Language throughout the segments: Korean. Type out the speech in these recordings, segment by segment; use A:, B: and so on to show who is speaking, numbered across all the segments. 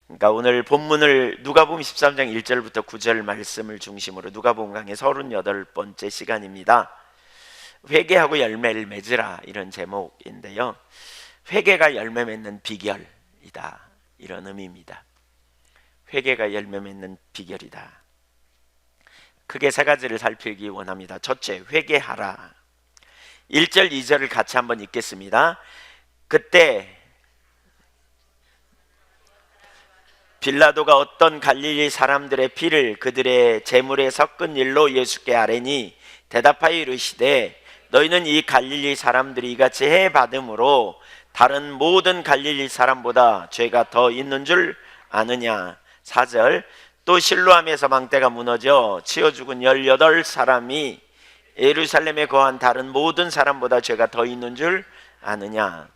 A: 그러니까 오늘 본문을 누가복음 13장 1절부터 9절 말씀을 중심으로 누가복음 강의 38번째 시간입니다. 회개하고 열매를 맺으라, 이런 제목인데요, 회개가 열매 맺는 비결이다, 이런 의미입니다. 회개가 열매 맺는 비결이다. 크게 세 가지를 살피기 원합니다. 첫째, 회개하라. 1절 2절을 같이 한번 읽겠습니다. 그때 빌라도가 어떤 갈릴리 사람들의 피를 그들의 제물에 섞은 일로 예수께 아뢰니 대답하여 이르시되, 너희는 이 갈릴리 사람들이 이같이 해 받음으로 다른 모든 갈릴리 사람보다 죄가 더 있는 줄 아느냐. 4절, 또 실로암에서 망대가 무너져 치어 죽은 18사람이 예루살렘에 거한 다른 모든 사람보다 죄가 더 있는 줄 아느냐.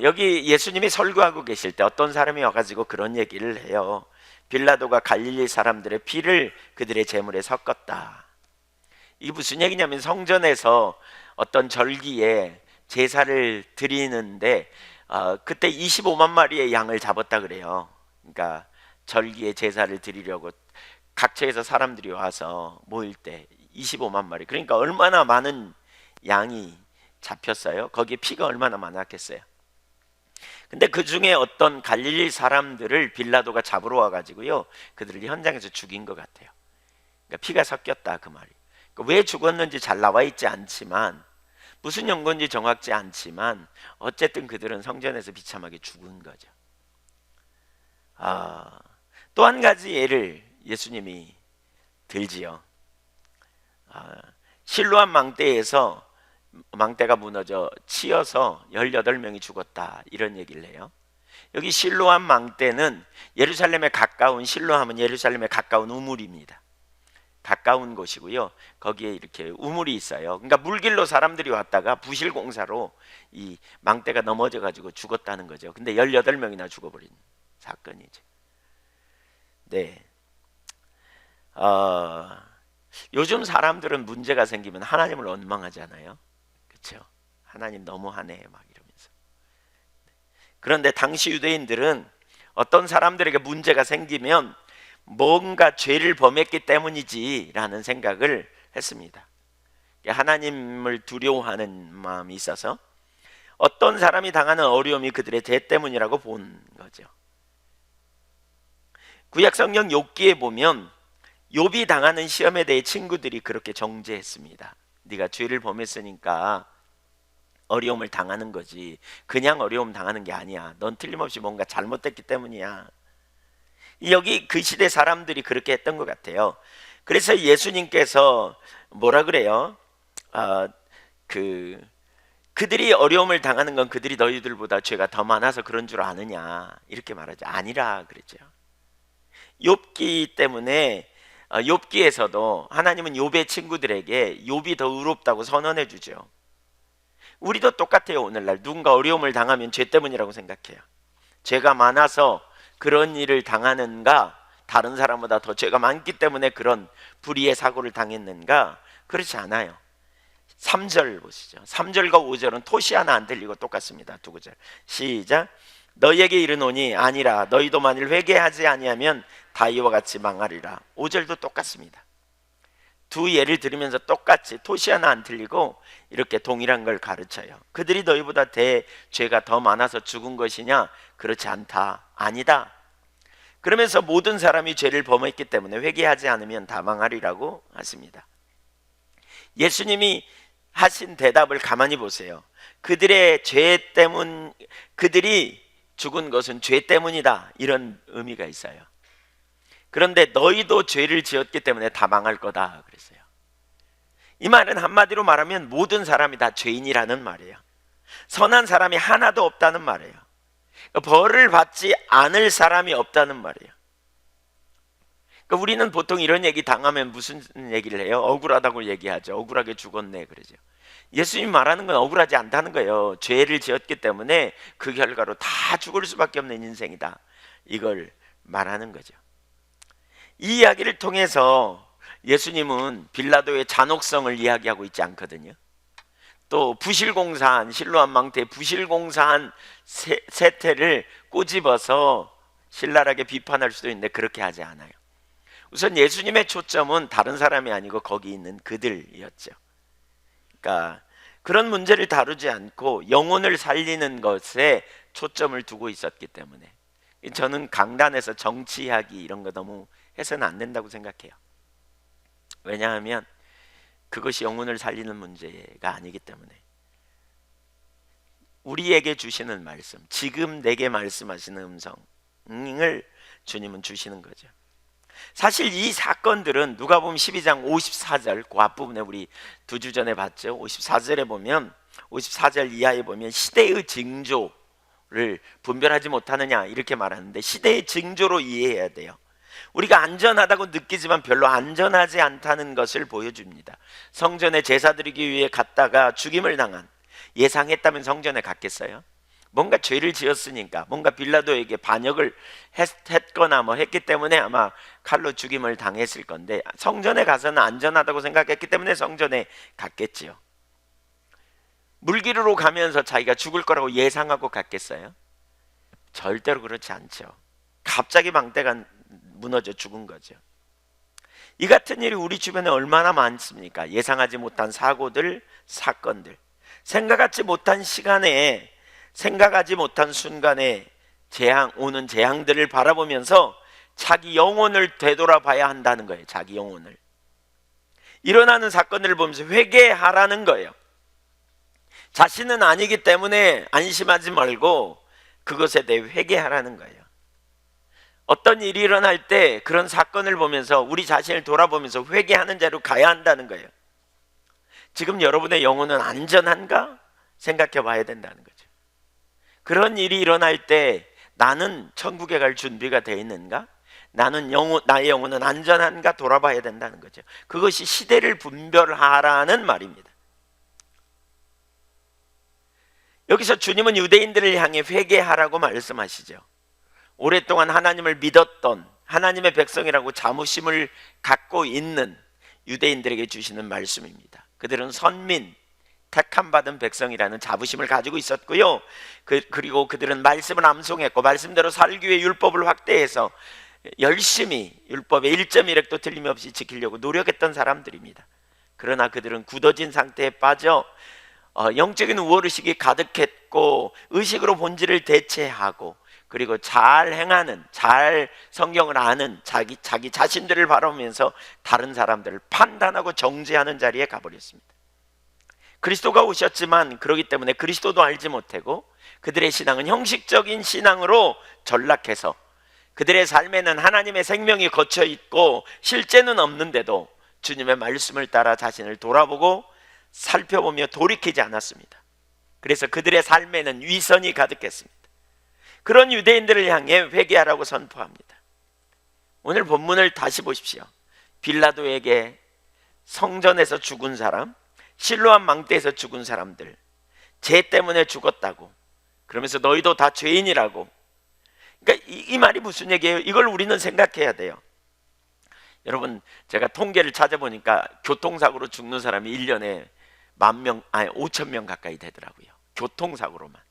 A: 여기 예수님이 설교하고 계실 때 어떤 사람이 와가지고 그런 얘기를 해요. 빌라도가 갈릴리 사람들의 피를 그들의 제물에 섞었다. 이게 무슨 얘기냐면, 성전에서 어떤 절기에 제사를 드리는데 그때 25만 마리의 양을 잡았다 그래요. 그러니까 절기에 제사를 드리려고 각처에서 사람들이 와서 모일 때 25만 마리, 그러니까 얼마나 많은 양이 잡혔어요. 거기에 피가 얼마나 많았겠어요. 근데 그 중에 어떤 갈릴리 사람들을 빌라도가 잡으러 와가지고요, 그들을 현장에서 죽인 것 같아요. 그러니까 피가 섞였다, 그 말이. 그러니까 왜 죽었는지 잘 나와 있지 않지만, 무슨 연고인지 정확지 않지만, 어쨌든 그들은 성전에서 비참하게 죽은 거죠. 또 한 가지 예를 예수님이 들지요. 실로암 망대에서 망대가 무너져 치여서 18명이 죽었다, 이런 얘기를 해요. 여기 실로암 망대는 예루살렘에 가까운, 실로암은 예루살렘에 가까운 우물입니다. 가까운 곳이고요, 거기에 이렇게 우물이 있어요. 그러니까 물길로 사람들이 왔다가 부실공사로 이 망대가 넘어져 가지고 죽었다는 거죠. 근데 18명이나 죽어버린 사건이죠. 네. 요즘 사람들은 문제가 생기면 하나님을 원망하잖아요. 그렇죠? 하나님 너무하네 막 이러면서. 그런데 당시 유대인들은 어떤 사람들에게 문제가 생기면 뭔가 죄를 범했기 때문이지 라는 생각을 했습니다. 하나님을 두려워하는 마음이 있어서 어떤 사람이 당하는 어려움이 그들의 죄 때문이라고 본 거죠. 구약성경 욥기에 보면 욥이 당하는 시험에 대해 친구들이 그렇게 정죄했습니다. 네가 죄를 범했으니까 어려움을 당하는 거지, 그냥 어려움 당하는 게 아니야. 넌 틀림없이 뭔가 잘못됐기 때문이야. 여기 그 시대 사람들이 그렇게 했던 것 같아요. 그래서 예수님께서 뭐라 그래요? 그들이 어려움을 당하는 건 그들이 너희들보다 죄가 더 많아서 그런 줄 아느냐, 이렇게 말하죠. 아니라 그랬죠. 욥기 때문에, 욥기에서도 하나님은 욥의 친구들에게 욥이 더 의롭다고 선언해 주죠. 우리도 똑같아요. 오늘날 누군가 어려움을 당하면 죄 때문이라고 생각해요. 죄가 많아서 그런 일을 당하는가, 다른 사람보다 더 죄가 많기 때문에 그런 불의의 사고를 당했는가? 그렇지 않아요. 3절 보시죠. 3절과 5절은 토시 하나 안 들리고 똑같습니다. 두 구절 시작. 너희에게 이르노니 아니라 너희도 만일 회개하지 아니하면 다 이와 같이 망하리라. 5절도 똑같습니다. 두 예를 들으면서 똑같이 토시 하나 안 틀리고 이렇게 동일한 걸 가르쳐요. 그들이 너희보다 죄가 더 많아서 죽은 것이냐? 그렇지 않다. 아니다. 그러면서 모든 사람이 죄를 범했기 때문에 회개하지 않으면 다 망하리라고 하십니다. 예수님이 하신 대답을 가만히 보세요. 그들의 죄 때문, 그들이 죽은 것은 죄 때문이다, 이런 의미가 있어요. 그런데 너희도 죄를 지었기 때문에 다 망할 거다 그랬어요. 이 말은 한마디로 말하면 모든 사람이 다 죄인이라는 말이에요. 선한 사람이 하나도 없다는 말이에요. 벌을 받지 않을 사람이 없다는 말이에요. 그러니까 우리는 보통 이런 얘기 당하면 무슨 얘기를 해요? 억울하다고 얘기하죠. 억울하게 죽었네 그러죠. 예수님 말하는 건 억울하지 않다는 거예요. 죄를 지었기 때문에 그 결과로 다 죽을 수밖에 없는 인생이다, 이걸 말하는 거죠. 이 이야기를 통해서 예수님은 빌라도의 잔혹성을 이야기하고 있지 않거든요. 또 부실공사한, 실로암 망대에 부실공사한 세태를 꼬집어서 신랄하게 비판할 수도 있는데 그렇게 하지 않아요. 우선 예수님의 초점은 다른 사람이 아니고 거기 있는 그들이었죠. 그러니까 그런 문제를 다루지 않고 영혼을 살리는 것에 초점을 두고 있었기 때문에 저는 강단에서 정치 이야기 이런 거 너무 해서는 안 된다고 생각해요. 왜냐하면 그것이 영혼을 살리는 문제가 아니기 때문에 우리에게 주시는 말씀, 지금 내게 말씀하시는 음성을 주님은 주시는 거죠. 사실 이 사건들은 누가복음 12장 54절 그 앞부분에 우리 2주 전에 봤죠. 54절에 보면 54절 이하에 보면 시대의 징조를 분별하지 못하느냐 이렇게 말하는데 시대의 징조로 이해해야 돼요. 우리가 안전하다고 느끼지만 별로 안전하지 않다는 것을 보여줍니다. 성전에 제사 드리기 위해 갔다가 죽임을 당한, 예상했다면 성전에 갔겠어요? 뭔가 죄를 지었으니까, 뭔가 빌라도에게 반역을 했거나 뭐 했기 때문에 아마 칼로 죽임을 당했을 건데 성전에 가서는 안전하다고 생각했기 때문에 성전에 갔겠지요. 물기르러 가면서 자기가 죽을 거라고 예상하고 갔겠어요? 절대로 그렇지 않죠. 갑자기 망대가 무너져 죽은 거죠. 이 같은 일이 우리 주변에 얼마나 많습니까? 예상하지 못한 사고들, 사건들, 생각하지 못한 시간에, 생각하지 못한 순간에 오는 재앙들을 바라보면서 자기 영혼을 되돌아봐야 한다는 거예요. 자기 영혼을. 일어나는 사건들을 보면서 회개하라는 거예요. 자신은 아니기 때문에 안심하지 말고 그것에 대해 회개하라는 거예요. 어떤 일이 일어날 때 그런 사건을 보면서 우리 자신을 돌아보면서 회개하는 자로 가야 한다는 거예요. 지금 여러분의 영혼은 안전한가? 생각해 봐야 된다는 거죠. 그런 일이 일어날 때 나는 천국에 갈 준비가 되어 있는가? 나의 영혼은 안전한가? 돌아봐야 된다는 거죠. 그것이 시대를 분별하라는 말입니다. 여기서 주님은 유대인들을 향해 회개하라고 말씀하시죠. 오랫동안 하나님을 믿었던 하나님의 백성이라고 자부심을 갖고 있는 유대인들에게 주시는 말씀입니다. 그들은 선민, 택함 받은 백성이라는 자부심을 가지고 있었고요. 그리고 그들은 말씀을 암송했고 말씀대로 살기 위해 율법을 확대해서 열심히 율법의 1.1획도 틀림없이 지키려고 노력했던 사람들입니다. 그러나 그들은 굳어진 상태에 빠져 영적인 우월의식이 가득했고 의식으로 본질을 대체하고 그리고 잘 행하는, 잘 성경을 아는 자기 자신들을 바라보면서 다른 사람들을 판단하고 정죄하는 자리에 가버렸습니다. 그리스도가 오셨지만 그러기 때문에 그리스도도 알지 못하고 그들의 신앙은 형식적인 신앙으로 전락해서 그들의 삶에는 하나님의 생명이 거쳐 있고 실제는 없는데도 주님의 말씀을 따라 자신을 돌아보고 살펴보며 돌이키지 않았습니다. 그래서 그들의 삶에는 위선이 가득했습니다. 그런 유대인들을 향해 회개하라고 선포합니다. 오늘 본문을 다시 보십시오. 빌라도에게 성전에서 죽은 사람, 실로암 망대에서 죽은 사람들, 죄 때문에 죽었다고, 그러면서 너희도 다 죄인이라고. 그러니까 이 말이 무슨 얘기예요? 이걸 우리는 생각해야 돼요. 여러분, 제가 통계를 찾아보니까 교통사고로 죽는 사람이 1년에 5,000명 가까이 되더라고요. 교통사고로만.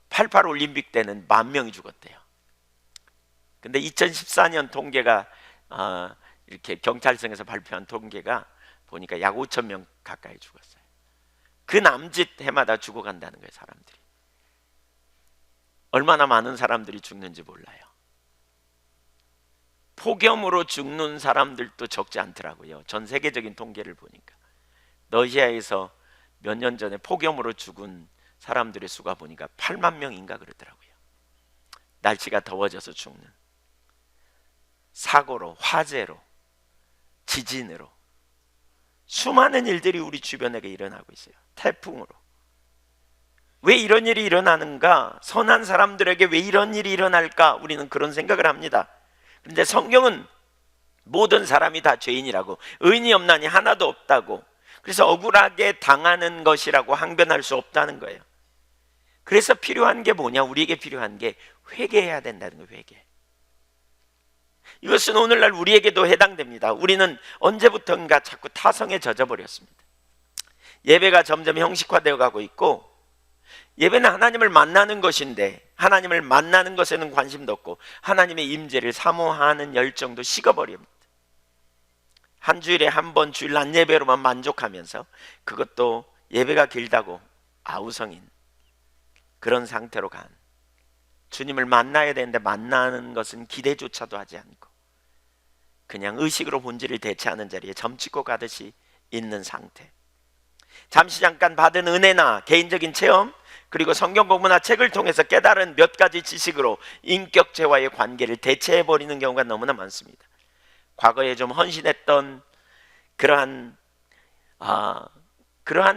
A: 88 올림픽 때는 10,000명이 죽었대요. 근데 2014년 통계가 이렇게 경찰청에서 발표한 통계가 보니까 약 5,000명 가까이 죽었어요. 그 남짓 해마다 죽어간다는 거예요, 사람들이. 얼마나 많은 사람들이 죽는지 몰라요. 폭염으로 죽는 사람들도 적지 않더라고요. 전 세계적인 통계를 보니까 러시아에서 몇 년 전에 폭염으로 죽은 사람들의 수가 보니까 8만 명인가 그러더라고요. 날씨가 더워져서 죽는, 사고로, 화재로, 지진으로 수많은 일들이 우리 주변에 일어나고 있어요. 태풍으로. 왜 이런 일이 일어나는가? 선한 사람들에게 왜 이런 일이 일어날까? 우리는 그런 생각을 합니다. 그런데 성경은 모든 사람이 다 죄인이라고, 의인이 없나니 하나도 없다고, 그래서 억울하게 당하는 것이라고 항변할 수 없다는 거예요. 그래서 필요한 게 뭐냐? 우리에게 필요한 게 회개해야 된다는 거예요. 회개. 이것은 오늘날 우리에게도 해당됩니다. 우리는 언제부턴가 자꾸 타성에 젖어버렸습니다. 예배가 점점 형식화되어 가고 있고 예배는 하나님을 만나는 것인데 하나님을 만나는 것에는 관심도 없고 하나님의 임재를 사모하는 열정도 식어버립니다. 한 주일에 한 번 주일 낮 예배로만 만족하면서 그것도 예배가 길다고 아우성인 그런 상태로 간, 주님을 만나야 되는데 만나는 것은 기대조차도 하지 않고 그냥 의식으로 본질을 대체하는 자리에 점 찍고 가듯이 있는 상태. 잠시 잠깐 받은 은혜나 개인적인 체험 그리고 성경 공부나 책을 통해서 깨달은 몇 가지 지식으로 인격체와의 관계를 대체해버리는 경우가 너무나 많습니다. 과거에 좀 헌신했던 그러한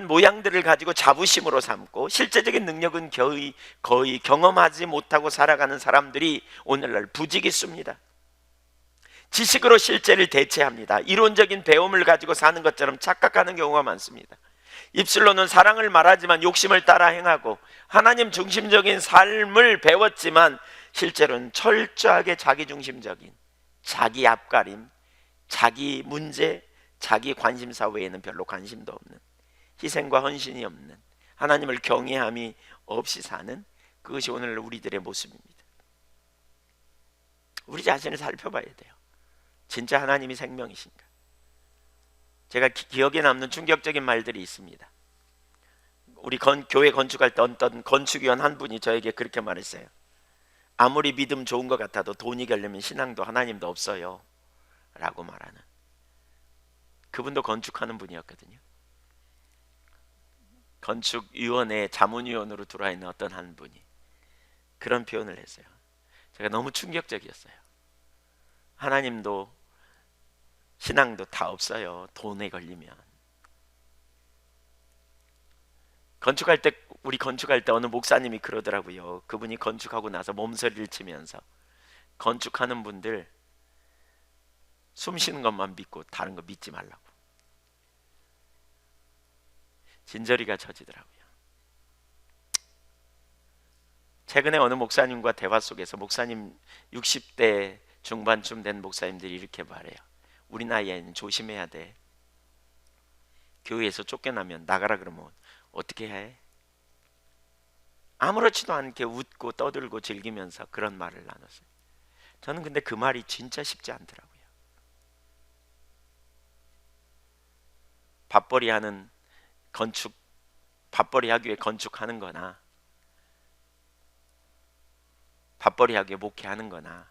A: 모양들을 가지고 자부심으로 삼고 실제적인 능력은 거의 경험하지 못하고 살아가는 사람들이 오늘날 부지기수입니다. 지식으로 실제를 대체합니다. 이론적인 배움을 가지고 사는 것처럼 착각하는 경우가 많습니다. 입술로는 사랑을 말하지만 욕심을 따라 행하고 하나님 중심적인 삶을 배웠지만 실제로는 철저하게 자기중심적인 자기 앞가림, 자기 문제, 자기 관심사 외에는 별로 관심도 없는, 희생과 헌신이 없는, 하나님을 경외함이 없이 사는, 그것이 오늘 우리들의 모습입니다. 우리 자신을 살펴봐야 돼요. 진짜 하나님이 생명이신가? 제가 기억에 남는 충격적인 말들이 있습니다. 우리 교회 건축할 때 어떤 건축위원 한 분이 저에게 그렇게 말했어요. 아무리 믿음 좋은 것 같아도 돈이 결려면 신앙도 하나님도 없어요 라고 말하는, 그분도 건축하는 분이었거든요. 건축위원회 자문위원으로 들어와 있는 어떤 한 분이 그런 표현을 했어요. 제가 너무 충격적이었어요. 하나님도 신앙도 다 없어요, 돈에 걸리면. 우리 건축할 때 어느 목사님이 그러더라고요. 그분이 건축하고 나서 몸서리를 치면서 건축하는 분들 숨 쉬는 것만 믿고 다른 거 믿지 말라고. 진저리가 젖이더라고요. 최근에 어느 목사님과 대화 속에서 목사님 60대 중반쯤 된 목사님들이 이렇게 말해요. 우리 나이에는 조심해야 돼. 교회에서 쫓겨나면 나가라 그러면 어떻게 해? 아무렇지도 않게 웃고 떠들고 즐기면서 그런 말을 나눴어요. 저는 근데 그 말이 진짜 쉽지 않더라고요. 밥벌이 하기 위해 건축하는 거나 밥벌이 하기 위해 목회하는 거나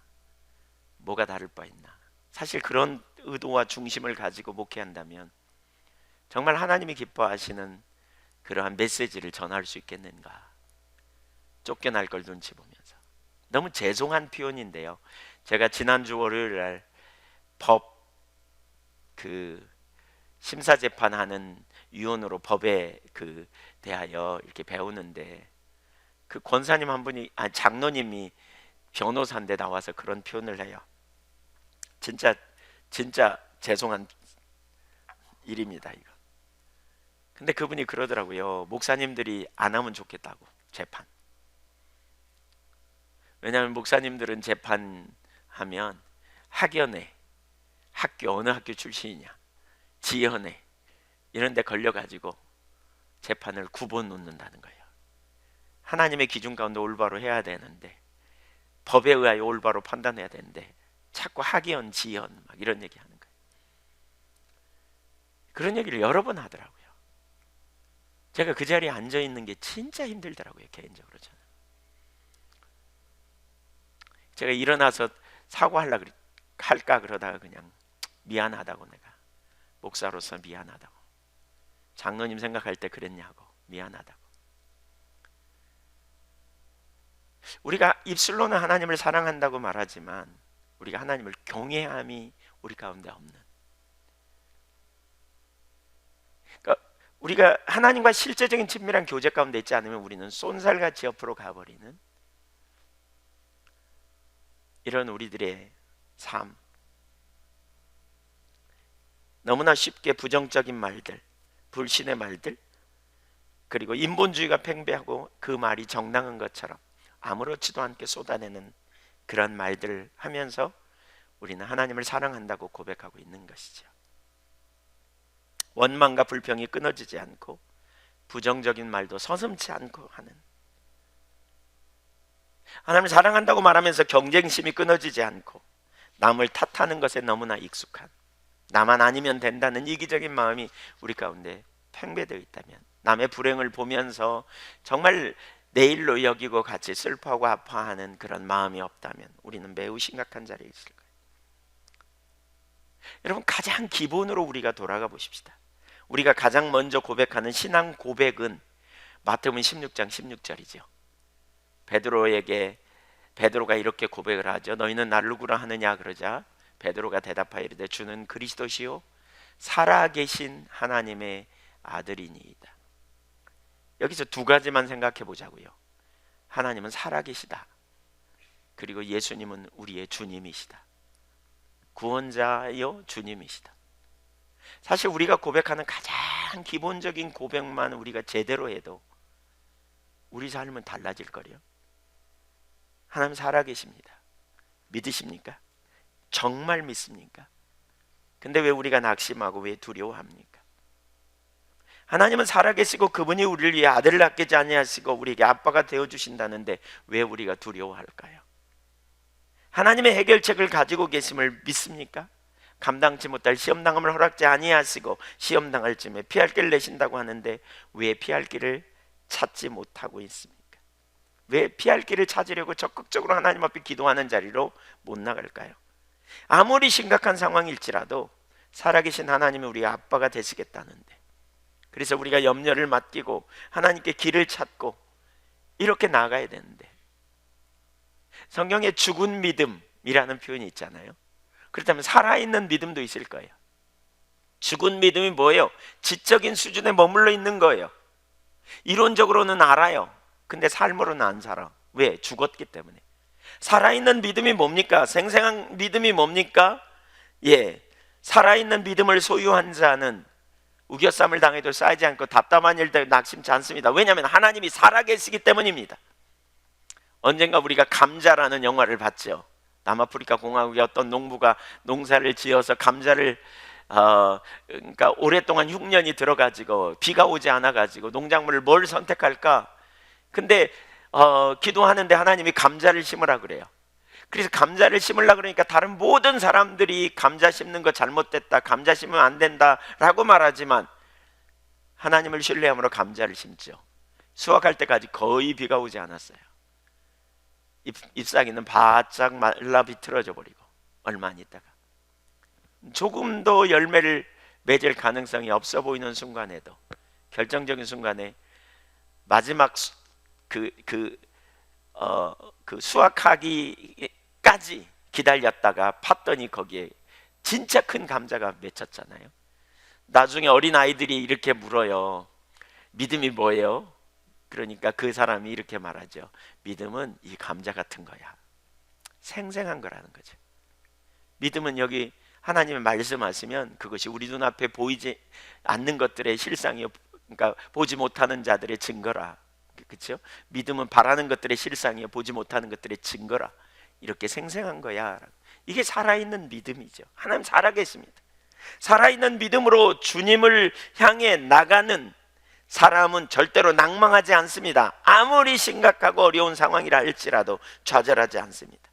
A: 뭐가 다를 바 있나. 사실 그런 의도와 중심을 가지고 목회한다면 정말 하나님이 기뻐하시는 그러한 메시지를 전할 수 있겠는가. 쫓겨날 걸 눈치 보면서. 너무 죄송한 표현인데요, 제가 지난주 월요일 날 법 심사재판하는 위원으로 법에 대하여 이렇게 배우는데 그 권사님 한 분이, 장로님이 변호사인데 나와서 그런 표현을 해요. 진짜 죄송한 일입니다, 이거. 근데 그분이 그러더라고요. 목사님들이 안 하면 좋겠다고, 재판. 왜냐하면 목사님들은 재판하면 학연회, 어느 학교 출신이냐, 지연회 이런 데 걸려가지고 재판을 9번 놓는다는 거예요. 하나님의 기준 가운데 올바로 해야 되는데, 법에 의하여 올바로 판단해야 되는데 자꾸 학연, 지연 막 이런 얘기하는 거예요. 그런 얘기를 여러 번 하더라고요. 제가 그 자리에 앉아 있는 게 진짜 힘들더라고요, 개인적으로 저는. 제가 일어나서 할까 그러다가 그냥 미안하다고, 내가 목사로서 미안하다고, 장로님 생각할 때 그랬냐고, 미안하다고. 우리가 입술로는 하나님을 사랑한다고 말하지만 우리가 하나님을 경외함이 우리 가운데 없는, 그러니까 우리가 하나님과 실제적인 친밀한 교제 가운데 있지 않으면 우리는 쏜살같이 옆으로 가버리는 이런 우리들의 삶. 너무나 쉽게 부정적인 말들, 불신의 말들, 그리고 인본주의가 팽배하고 그 말이 정당한 것처럼 아무렇지도 않게 쏟아내는 그런 말들을 하면서 우리는 하나님을 사랑한다고 고백하고 있는 것이죠. 원망과 불평이 끊어지지 않고 부정적인 말도 서슴지 않고 하는 하나님을 사랑한다고 말하면서 경쟁심이 끊어지지 않고 남을 탓하는 것에 너무나 익숙한, 나만 아니면 된다는 이기적인 마음이 우리 가운데 팽배되어 있다면, 남의 불행을 보면서 정말 내일로 여기고 같이 슬퍼하고 아파하는 그런 마음이 없다면 우리는 매우 심각한 자리에 있을 거예요. 여러분, 가장 기본으로 우리가 돌아가 보십시다. 우리가 가장 먼저 고백하는 신앙 고백은 마태복음 16장 16절이죠. 베드로가 이렇게 고백을 하죠. 너희는 나를 누구라 하느냐 그러자 베드로가 대답하여 이르되 주는 그리스도시요 살아계신 하나님의 아들이니이다. 여기서 두 가지만 생각해 보자고요. 하나님은 살아계시다. 그리고 예수님은 우리의 주님이시다. 구원자여 주님이시다. 사실 우리가 고백하는 가장 기본적인 고백만 우리가 제대로 해도 우리 삶은 달라질 거예요. 하나님 살아계십니다. 믿으십니까? 정말 믿습니까? 근데 왜 우리가 낙심하고 왜 두려워합니까? 하나님은 살아계시고 그분이 우리를 위해 아들을 아끼지 아니하시고 우리에게 아빠가 되어주신다는데 왜 우리가 두려워할까요? 하나님의 해결책을 가지고 계심을 믿습니까? 감당치 못할 시험당함을 허락지 아니하시고 시험당할 쯤에 피할 길을 내신다고 하는데 왜 피할 길을 찾지 못하고 있습니까? 왜 피할 길을 찾으려고 적극적으로 하나님 앞에 기도하는 자리로 못 나갈까요? 아무리 심각한 상황일지라도 살아계신 하나님이 우리 아빠가 되시겠다는데, 그래서 우리가 염려를 맡기고 하나님께 길을 찾고 이렇게 나아가야 되는데, 성경에 죽은 믿음이라는 표현이 있잖아요. 그렇다면 살아있는 믿음도 있을 거예요. 죽은 믿음이 뭐예요? 지적인 수준에 머물러 있는 거예요. 이론적으로는 알아요. 근데 삶으로는 안 살아. 왜? 죽었기 때문에. 살아있는 믿음이 뭡니까? 생생한 믿음이 뭡니까? 살아있는 믿음을 소유한 자는 우겨쌈을 당해도 쌓이지 않고 답답한 일들 낙심치 않습니다. 왜냐하면 하나님이 살아계시기 때문입니다. 언젠가 우리가 감자라는 영화를 봤죠. 남아프리카 공화국의 어떤 농부가 농사를 지어서 감자를 그러니까 오랫동안 흉년이 들어가지고 비가 오지 않아가지고 농작물을 뭘 선택할까? 근데 기도하는데 하나님이 감자를 심으라 그래요. 그래서 감자를 심으려 그러니까 다른 모든 사람들이 감자 심는 거 잘못됐다, 감자 심으면 안 된다 라고 말하지만 하나님을 신뢰함으로 감자를 심죠. 수확할 때까지 거의 비가 오지 않았어요. 잎사귀는 바짝 말라 비틀어져 버리고 얼마 안 있다가 조금 더 열매를 맺을 가능성이 없어 보이는 순간에도, 결정적인 순간에 마지막 수확하기까지 기다렸다가 팠더니 거기에 진짜 큰 감자가 맺혔잖아요. 나중에 어린 아이들이 이렇게 물어요. 믿음이 뭐예요? 그러니까 그 사람이 이렇게 말하죠. 믿음은 이 감자 같은 거야. 생생한 거라는 거죠. 믿음은 여기 하나님의 말씀하시면 그것이 우리 눈앞에 보이지 않는 것들의 실상이요, 그러니까 보지 못하는 자들의 증거라. 그렇죠? 믿음은 바라는 것들의 실상이요, 보지 못하는 것들의 증거라. 이렇게 생생한 거야. 이게 살아있는 믿음이죠. 하나님 살아계십니다. 살아있는 믿음으로 주님을 향해 나가는 사람은 절대로 낭망하지 않습니다. 아무리 심각하고 어려운 상황이라 할지라도 좌절하지 않습니다.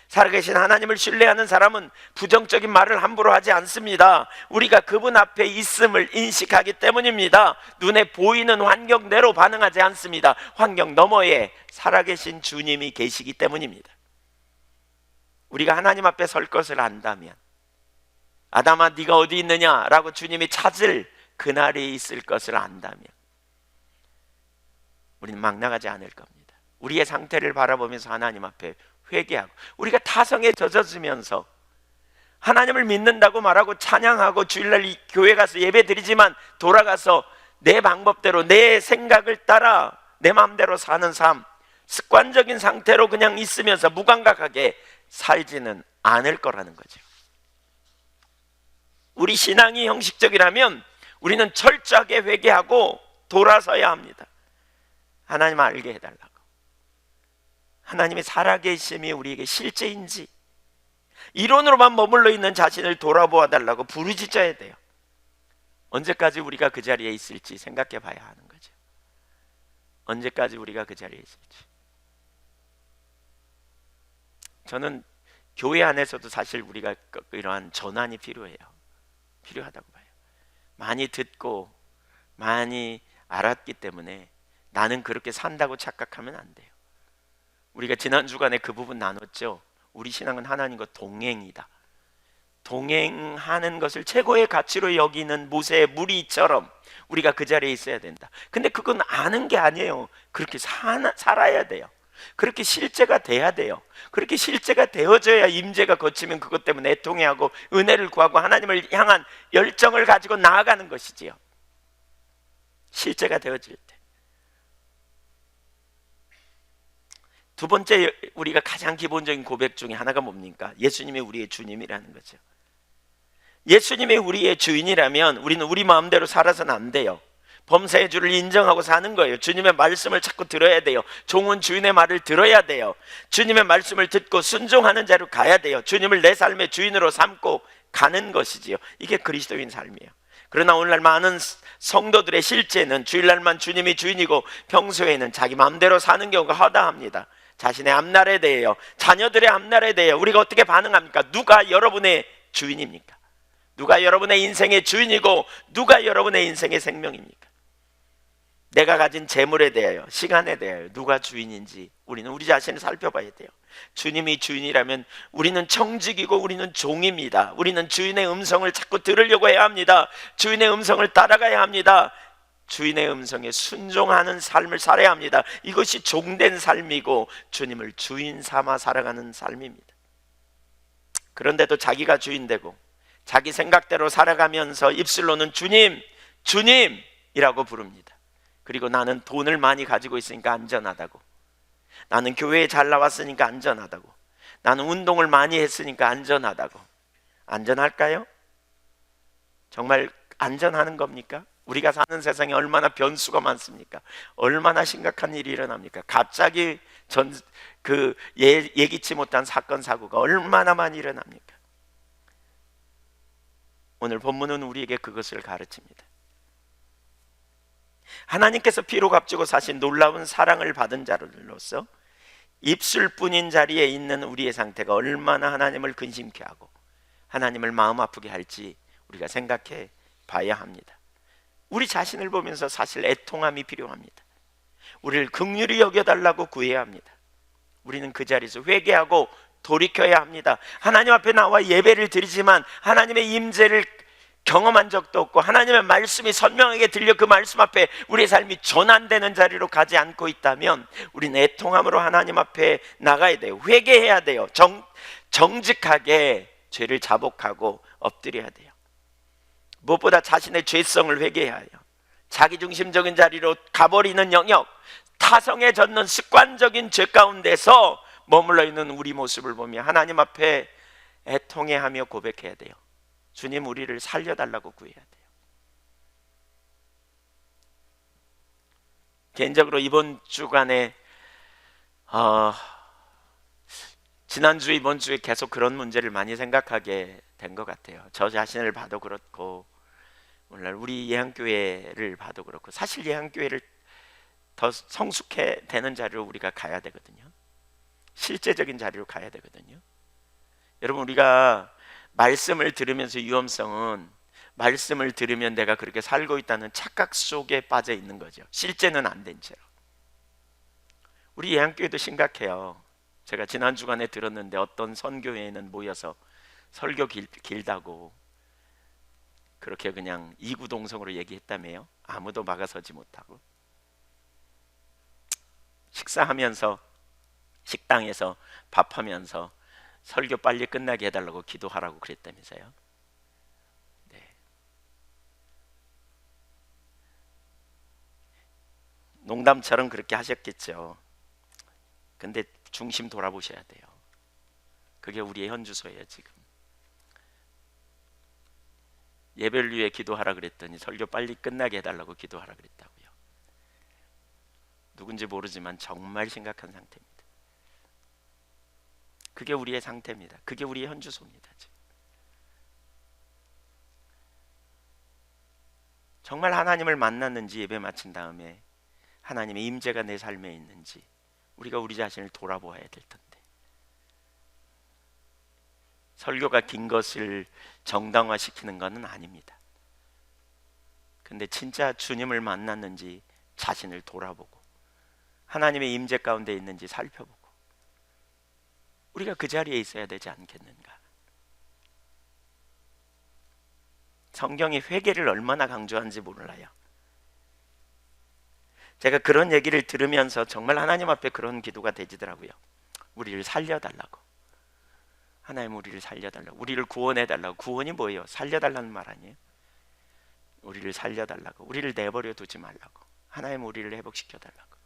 A: 살아계신 하나님을 신뢰하는 사람은 부정적인 말을 함부로 하지 않습니다. 우리가 그분 앞에 있음을 인식하기 때문입니다. 눈에 보이는 환경대로 반응하지 않습니다. 환경 너머에 살아계신 주님이 계시기 때문입니다. 우리가 하나님 앞에 설 것을 안다면, 아담아 네가 어디 있느냐라고 주님이 찾을 그날이 있을 것을 안다면 우리는 막 나가지 않을 겁니다. 우리의 상태를 바라보면서 하나님 앞에 회개하고, 우리가 타성에 젖어지면서 하나님을 믿는다고 말하고 찬양하고 주일날 교회 가서 예배 드리지만 돌아가서 내 방법대로 내 생각을 따라 내 마음대로 사는 삶, 습관적인 상태로 그냥 있으면서 무감각하게 살지는 않을 거라는 거죠. 우리 신앙이 형식적이라면 우리는 철저하게 회개하고 돌아서야 합니다. 하나님 알게 해달라고. 하나님의 살아계심이 우리에게 실제인지, 이론으로만 머물러 있는 자신을 돌아보아 달라고 부르짖어야 돼요. 언제까지 우리가 그 자리에 있을지 생각해 봐야 하는 거죠. 언제까지 우리가 그 자리에 있을지. 저는 교회 안에서도 사실 우리가 이러한 전환이 필요하다고 봐요. 많이 듣고 많이 알았기 때문에 나는 그렇게 산다고 착각하면 안 돼요. 우리가 지난 주간에 그 부분 나눴죠. 우리 신앙은 하나님과 동행이다. 동행하는 것을 최고의 가치로 여기는 모세의 무리처럼 우리가 그 자리에 있어야 된다. 근데 그건 아는 게 아니에요. 그렇게 살아야 돼요. 그렇게 실제가 돼야 돼요. 그렇게 실제가 되어져야 임재가 거치면 그것 때문에 애통해하고 은혜를 구하고 하나님을 향한 열정을 가지고 나아가는 것이지요. 실제가 되어질 때. 두 번째, 우리가 가장 기본적인 고백 중에 하나가 뭡니까? 예수님이 우리의 주님이라는 거죠. 예수님이 우리의 주인이라면 우리는 우리 마음대로 살아서는 안 돼요. 범사의 주를 인정하고 사는 거예요. 주님의 말씀을 자꾸 들어야 돼요. 종은 주인의 말을 들어야 돼요. 주님의 말씀을 듣고 순종하는 자로 가야 돼요. 주님을 내 삶의 주인으로 삼고 가는 것이지요. 이게 그리스도인 삶이에요. 그러나 오늘날 많은 성도들의 실제는 주일날만 주님이 주인이고 평소에는 자기 마음대로 사는 경우가 허다합니다. 자신의 앞날에 대해요, 자녀들의 앞날에 대해요, 우리가 어떻게 반응합니까? 누가 여러분의 주인입니까? 누가 여러분의 인생의 주인이고 누가 여러분의 인생의 생명입니까? 내가 가진 재물에 대하여, 시간에 대하여 누가 주인인지 우리는 우리 자신을 살펴봐야 돼요. 주님이 주인이라면 우리는 청직이고 우리는 종입니다. 우리는 주인의 음성을 자꾸 들으려고 해야 합니다. 주인의 음성을 따라가야 합니다. 주인의 음성에 순종하는 삶을 살아야 합니다. 이것이 종된 삶이고 주님을 주인 삼아 살아가는 삶입니다. 그런데도 자기가 주인 되고 자기 생각대로 살아가면서 입술로는 주님, 주님이라고 부릅니다. 그리고 나는 돈을 많이 가지고 있으니까 안전하다고, 나는 교회에 잘 나왔으니까 안전하다고, 나는 운동을 많이 했으니까 안전하다고. 안전할까요? 정말 안전하는 겁니까? 우리가 사는 세상에 얼마나 변수가 많습니까? 얼마나 심각한 일이 일어납니까? 갑자기 예기치 못한 사건 사고가 얼마나 많이 일어납니까? 오늘 본문은 우리에게 그것을 가르칩니다. 하나님께서 피로 값주고 사신 놀라운 사랑을 받은 자로서 입술뿐인 자리에 있는 우리의 상태가 얼마나 하나님을 근심케 하고 하나님을 마음 아프게 할지 우리가 생각해 봐야 합니다. 우리 자신을 보면서 사실 애통함이 필요합니다. 우리를 긍휼히 여겨달라고 구해야 합니다. 우리는 그 자리에서 회개하고 돌이켜야 합니다. 하나님 앞에 나와 예배를 드리지만 하나님의 임재를 경험한 적도 없고 하나님의 말씀이 선명하게 들려 그 말씀 앞에 우리의 삶이 전환되는 자리로 가지 않고 있다면 우리는 애통함으로 하나님 앞에 나가야 돼요. 회개해야 돼요. 정직하게 죄를 자복하고 엎드려야 돼요. 무엇보다 자신의 죄성을 회개해야 해요. 자기중심적인 자리로 가버리는 영역, 타성에 젖는 습관적인 죄 가운데서 머물러 있는 우리 모습을 보며 하나님 앞에 애통해하며 고백해야 돼요. 주님, 우리를 살려달라고 구해야 돼요. 개인적으로 이번 주간에 지난주 이번 주에 계속 그런 문제를 많이 생각하게 된 것 같아요. 저 자신을 봐도 그렇고 오늘날 우리 예한교회를 봐도 그렇고 사실 예한교회를 더 성숙해 되는 자리로 우리가 가야 되거든요. 실제적인 자리로 가야 되거든요. 여러분, 우리가 말씀을 들으면서 위험성은 말씀을 들으면 내가 그렇게 살고 있다는 착각 속에 빠져 있는 거죠. 실제는 안 된 채로. 우리 예한교회도 심각해요. 제가 지난 주간에 들었는데 어떤 선교회에는 모여서 설교 길다고 그렇게 그냥 이구동성으로 얘기했다며요. 아무도 막아서지 못하고 식사하면서 식당에서 밥하면서 설교 빨리 끝나게 해달라고 기도하라고 그랬다면서요. 네. 농담처럼 그렇게 하셨겠죠. 근데 중심 돌아보셔야 돼요. 그게 우리의 현주소예요. 지금 예배를 위해 기도하라 그랬더니 설교 빨리 끝나게 해달라고 기도하라 그랬다고요. 누군지 모르지만 정말 심각한 상태입니다. 그게 우리의 상태입니다. 그게 우리의 현주소입니다. 지금. 정말 하나님을 만났는지 예배 마친 다음에 하나님의 임재가 내 삶에 있는지 우리가 우리 자신을 돌아보아야 될 텐데 설교가 긴 것을 정당화시키는 것은 아닙니다. 근데 진짜 주님을 만났는지 자신을 돌아보고 하나님의 임재 가운데 있는지 살펴보고 우리가 그 자리에 있어야 되지 않겠는가? 성경이 회개를 얼마나 강조하는지 몰라요. 제가 그런 얘기를 들으면서 정말 하나님 앞에 그런 기도가 되지더라고요. 우리를 살려달라고. 하나님 우리를 살려달라고. 우리를 구원해달라고. 구원이 뭐예요? 살려달라는 말 아니에요? 우리를 살려달라고. 우리를 내버려 두지 말라고. 하나님 우리를 회복시켜달라고.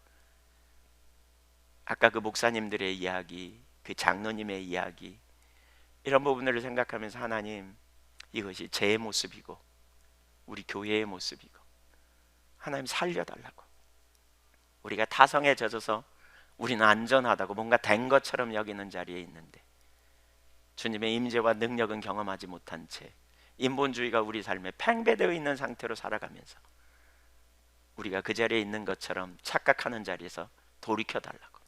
A: 아까 그 목사님들의 이야기, 그 장로님의 이야기, 이런 부분들을 생각하면서 하나님, 이것이 제 모습이고 우리 교회의 모습이고 하나님 살려달라고. 우리가 타성에 젖어서 우리는 안전하다고 뭔가 된 것처럼 여기는 자리에 있는데 주님의 임재와 능력은 경험하지 못한 채 인본주의가 우리 삶에 팽배되어 있는 상태로 살아가면서 우리가 그 자리에 있는 것처럼 착각하는 자리에서 돌이켜달라고.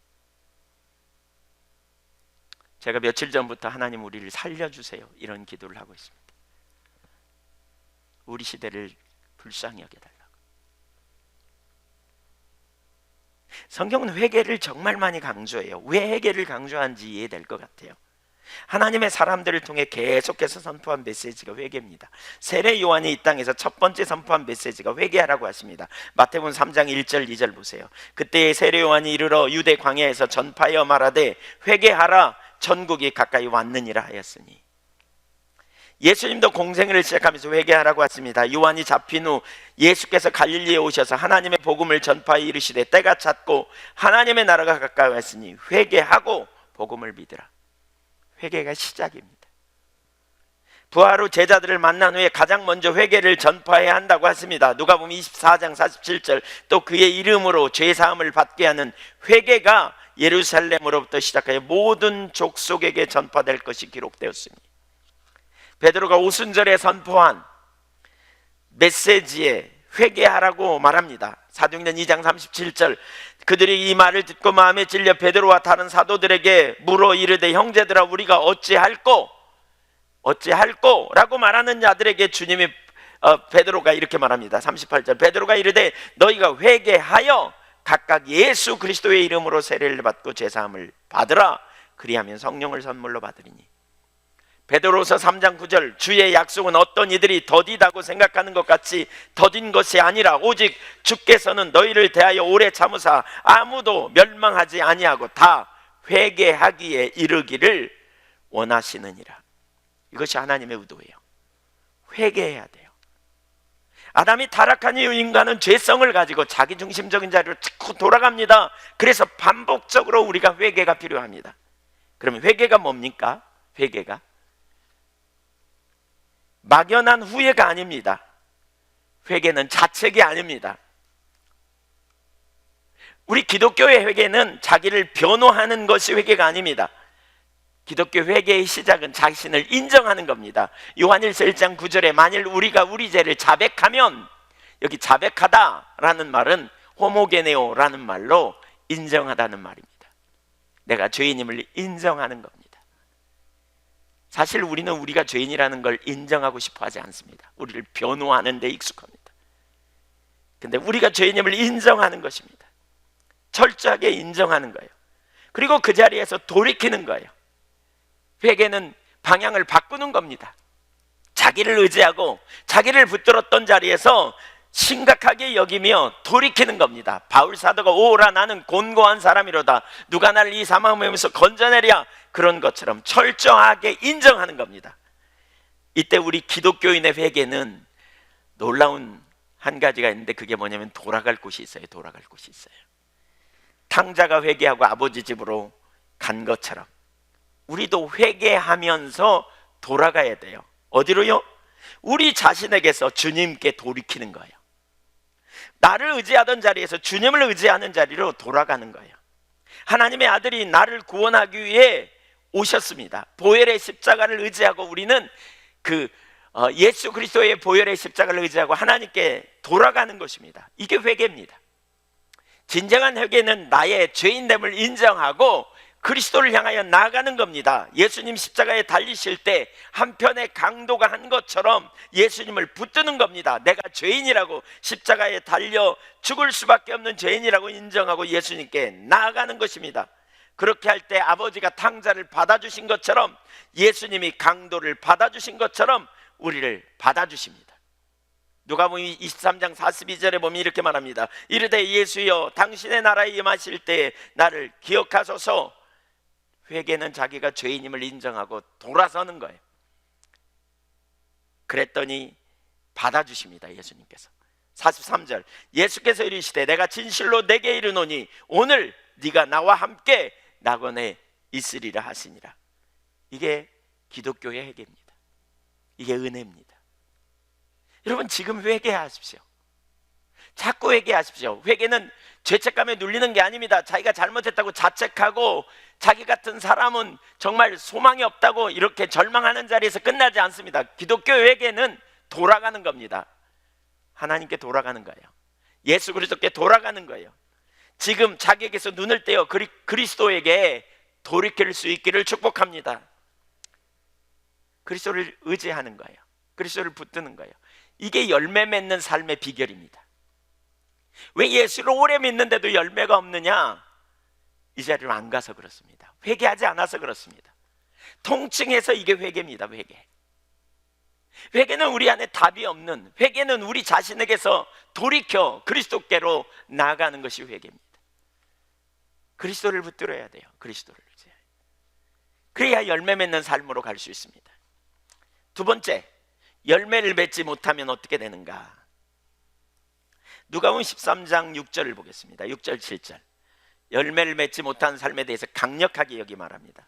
A: 제가 며칠 전부터 하나님 우리를 살려주세요 이런 기도를 하고 있습니다. 우리 시대를 불쌍히 여겨달라고. 성경은 회개를 정말 많이 강조해요. 왜 회개를 강조하는지 이해될 것 같아요. 하나님의 사람들을 통해 계속해서 선포한 메시지가 회개입니다. 세례 요한이 이 땅에서 첫 번째 선포한 메시지가 회개하라고 하십니다. 마태복음 3장 1절 2절 보세요. 그때 세례 요한이 이르러 유대 광야에서 전파하여 말하되 회개하라 천국이 가까이 왔느니라 하였으니. 예수님도 공생애를 시작하면서 회개하라고 했습니다. 요한이 잡힌 후 예수께서 갈릴리에 오셔서 하나님의 복음을 전파하여 이르시되 때가 찼고 하나님의 나라가 가까이 왔으니 회개하고 복음을 믿으라. 회개가 시작입니다. 부활 후 제자들을 만난 후에 가장 먼저 회개를 전파해야 한다고 했습니다. 누가복음 24장 47절 또 그의 이름으로 죄사함을 받게 하는 회개가 예루살렘으로부터 시작하여 모든 족속에게 전파될 것이 기록되었으니. 베드로가 오순절에 선포한 메시지에 회개하라고 말합니다. 사도행전 2장 37절 그들이 이 말을 듣고 마음에 찔려 베드로와 다른 사도들에게 물어 이르되 형제들아 우리가 어찌할꼬 라고 말하는 자들에게 주님이 베드로가 이렇게 말합니다. 38절 베드로가 이르되 너희가 회개하여 각각 예수 그리스도의 이름으로 세례를 받고 제사함을 받으라. 그리하면 성령을 선물로 받으리니. 베드로서 3장 9절 주의 약속은 어떤 이들이 더디다고 생각하는 것 같이 더딘 것이 아니라 오직 주께서는 너희를 대하여 오래 참으사 아무도 멸망하지 아니하고 다 회개하기에 이르기를 원하시느니라. 이것이 하나님의 의도예요. 회개해야 돼요. 아담이 타락한 이후 인간은 죄성을 가지고 자기중심적인 자리로 자꾸 돌아갑니다. 그래서 반복적으로 우리가 회개가 필요합니다. 그러면 회개가 뭡니까? 회개가 막연한 후회가 아닙니다. 회개는 자책이 아닙니다. 우리 기독교의 회개는 자기를 변호하는 것이 회개가 아닙니다. 기독교 회개의 시작은 자신을 인정하는 겁니다. 요한일서 1장 9절에 만일 우리가 우리 죄를 자백하면, 여기 자백하다라는 말은 호모게네오라는 말로 인정하다는 말입니다. 내가 죄인임을 인정하는 겁니다. 사실 우리는 우리가 죄인이라는 걸 인정하고 싶어 하지 않습니다. 우리를 변호하는 데 익숙합니다. 근데 우리가 죄인임을 인정하는 것입니다. 철저하게 인정하는 거예요. 그리고 그 자리에서 돌이키는 거예요. 회개는 방향을 바꾸는 겁니다. 자기를 의지하고 자기를 붙들었던 자리에서 심각하게 여기며 돌이키는 겁니다. 바울 사도가 오라 나는 곤고한 사람이로다 누가 나를 이 사망에서 건져내랴, 그런 것처럼 철저하게 인정하는 겁니다. 이때 우리 기독교인의 회개는 놀라운 한 가지가 있는데 그게 뭐냐면 돌아갈 곳이 있어요. 돌아갈 곳이 있어요. 탕자가 회개하고 아버지 집으로 간 것처럼 우리도 회개하면서 돌아가야 돼요. 어디로요? 우리 자신에게서 주님께 돌이키는 거예요. 나를 의지하던 자리에서 주님을 의지하는 자리로 돌아가는 거예요. 하나님의 아들이 나를 구원하기 위해 오셨습니다. 보혈의 십자가를 의지하고 우리는 예수 그리스도의 보혈의 십자가를 의지하고 하나님께 돌아가는 것입니다. 이게 회개입니다. 진정한 회개는 나의 죄인됨을 인정하고 그리스도를 향하여 나아가는 겁니다. 예수님 십자가에 달리실 때 한편의 강도가 한 것처럼 예수님을 붙드는 겁니다. 내가 죄인이라고, 십자가에 달려 죽을 수밖에 없는 죄인이라고 인정하고 예수님께 나아가는 것입니다. 그렇게 할 때 아버지가 탕자를 받아주신 것처럼, 예수님이 강도를 받아주신 것처럼 우리를 받아주십니다. 누가복음 23장 42절에 보면 이렇게 말합니다. 이르되 예수여 당신의 나라에 임하실 때 나를 기억하소서. 회개는 자기가 죄인임을 인정하고 돌아서는 거예요. 그랬더니 받아주십니다. 예수님께서. 43절 예수께서 이르시되 내가 진실로 내게 이르노니 오늘 네가 나와 함께 낙원에 있으리라 하시니라. 이게 기독교의 회개입니다. 이게 은혜입니다. 여러분 지금 회개하십시오. 자꾸 회개하십시오. 회개는 죄책감에 눌리는 게 아닙니다. 자기가 잘못했다고 자책하고 자기 같은 사람은 정말 소망이 없다고 이렇게 절망하는 자리에서 끝나지 않습니다. 기독교 회개는 돌아가는 겁니다. 하나님께 돌아가는 거예요. 예수 그리스도께 돌아가는 거예요. 지금 자기에게서 눈을 떼어 그리스도에게 돌이킬 수 있기를 축복합니다. 그리스도를 의지하는 거예요. 그리스도를 붙드는 거예요. 이게 열매 맺는 삶의 비결입니다. 왜 예수를 오래 믿는데도 열매가 없느냐? 이 자리로 안 가서 그렇습니다. 회개하지 않아서 그렇습니다. 통칭해서 이게 회개입니다. 회개는 우리 안에 답이 없는, 회개는 우리 자신에게서 돌이켜 그리스도께로 나아가는 것이 회개입니다. 그리스도를 붙들어야 돼요. 그리스도를. 그래야 열매 맺는 삶으로 갈 수 있습니다. 두 번째, 열매를 맺지 못하면 어떻게 되는가? 누가복음 13장 6절을 보겠습니다. 6절 7절 열매를 맺지 못한 삶에 대해서 강력하게 여기 말합니다.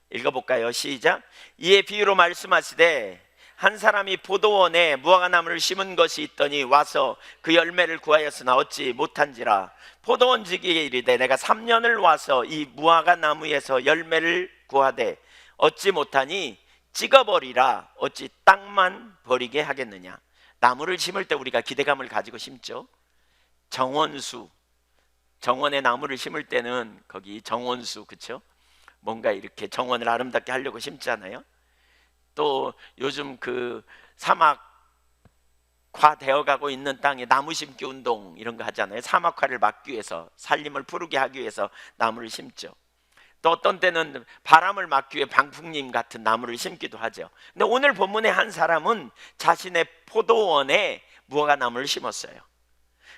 A: 읽어볼까요? 시작. 이에 비유로 말씀하시되 한 사람이 포도원에 무화과나무를 심은 것이 있더니 와서 그 열매를 구하였으나 얻지 못한지라. 포도원지기에 이르되 내가 3년을 와서 이 무화과나무에서 열매를 구하되 얻지 못하니 찍어버리라. 어찌 땅만 버리게 하겠느냐. 나무를 심을 때 우리가 기대감을 가지고 심죠. 정원수, 정원에 나무를 심을 때는 거기 정원수, 그렇죠? 뭔가 이렇게 정원을 아름답게 하려고 심잖아요. 또 요즘 그 사막화 되어가고 있는 땅에 나무 심기 운동 이런 거 하잖아요. 사막화를 막기 위해서, 산림을 푸르게 하기 위해서 나무를 심죠. 또 어떤 때는 바람을 막기 위해 방풍림 같은 나무를 심기도 하죠. 근데 오늘 본문의 한 사람은 자신의 포도원에 무화과나무를 심었어요.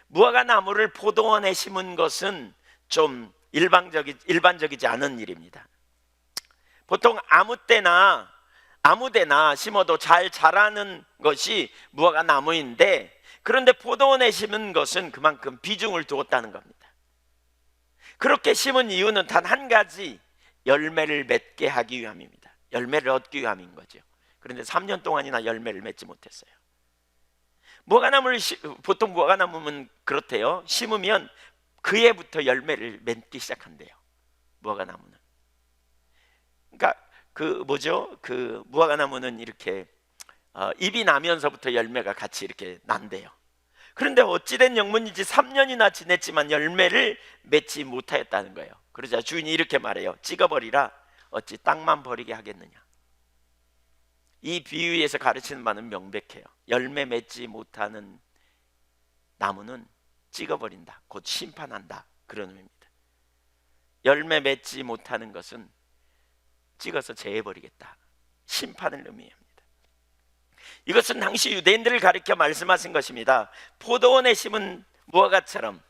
A: 무화과나무를 포도원에 심은 것은 좀 일반적이지 않은 일입니다. 보통 아무데나 심어도 잘 자라는 것이 무화과나무인데, 그런데 포도원에 심은 것은 그만큼 비중을 두었다는 겁니다. 그렇게 심은 이유는 단 한 가지, 열매를 맺게 하기 위함입니다. 열매를 얻기 위함인 거죠. 그런데 3년 동안이나 열매를 맺지 못했어요. 보통 무화과나무는 그렇대요. 심으면 그 해부터 열매를 맺기 시작한대요. 무화과나무는. 그러니까 그 무화과나무는 이렇게 잎이 나면서부터 열매가 같이 이렇게 난대요. 그런데 어찌된 영문인지 3년이나 지냈지만 열매를 맺지 못하였다는 거예요. 그러자 주인이 이렇게 말해요. 찍어버리라. 어찌 땅만 버리게 하겠느냐. 이 비유에서 가르치는 바는 명백해요. 열매 맺지 못하는 나무는 찍어버린다. 곧 심판한다. 그런 의미입니다. 열매 맺지 못하는 것은 찍어서 제해버리겠다. 심판을 의미합니다. 이것은 당시 유대인들을 가리켜 말씀하신 것입니다. 포도원에 심은 무화과처럼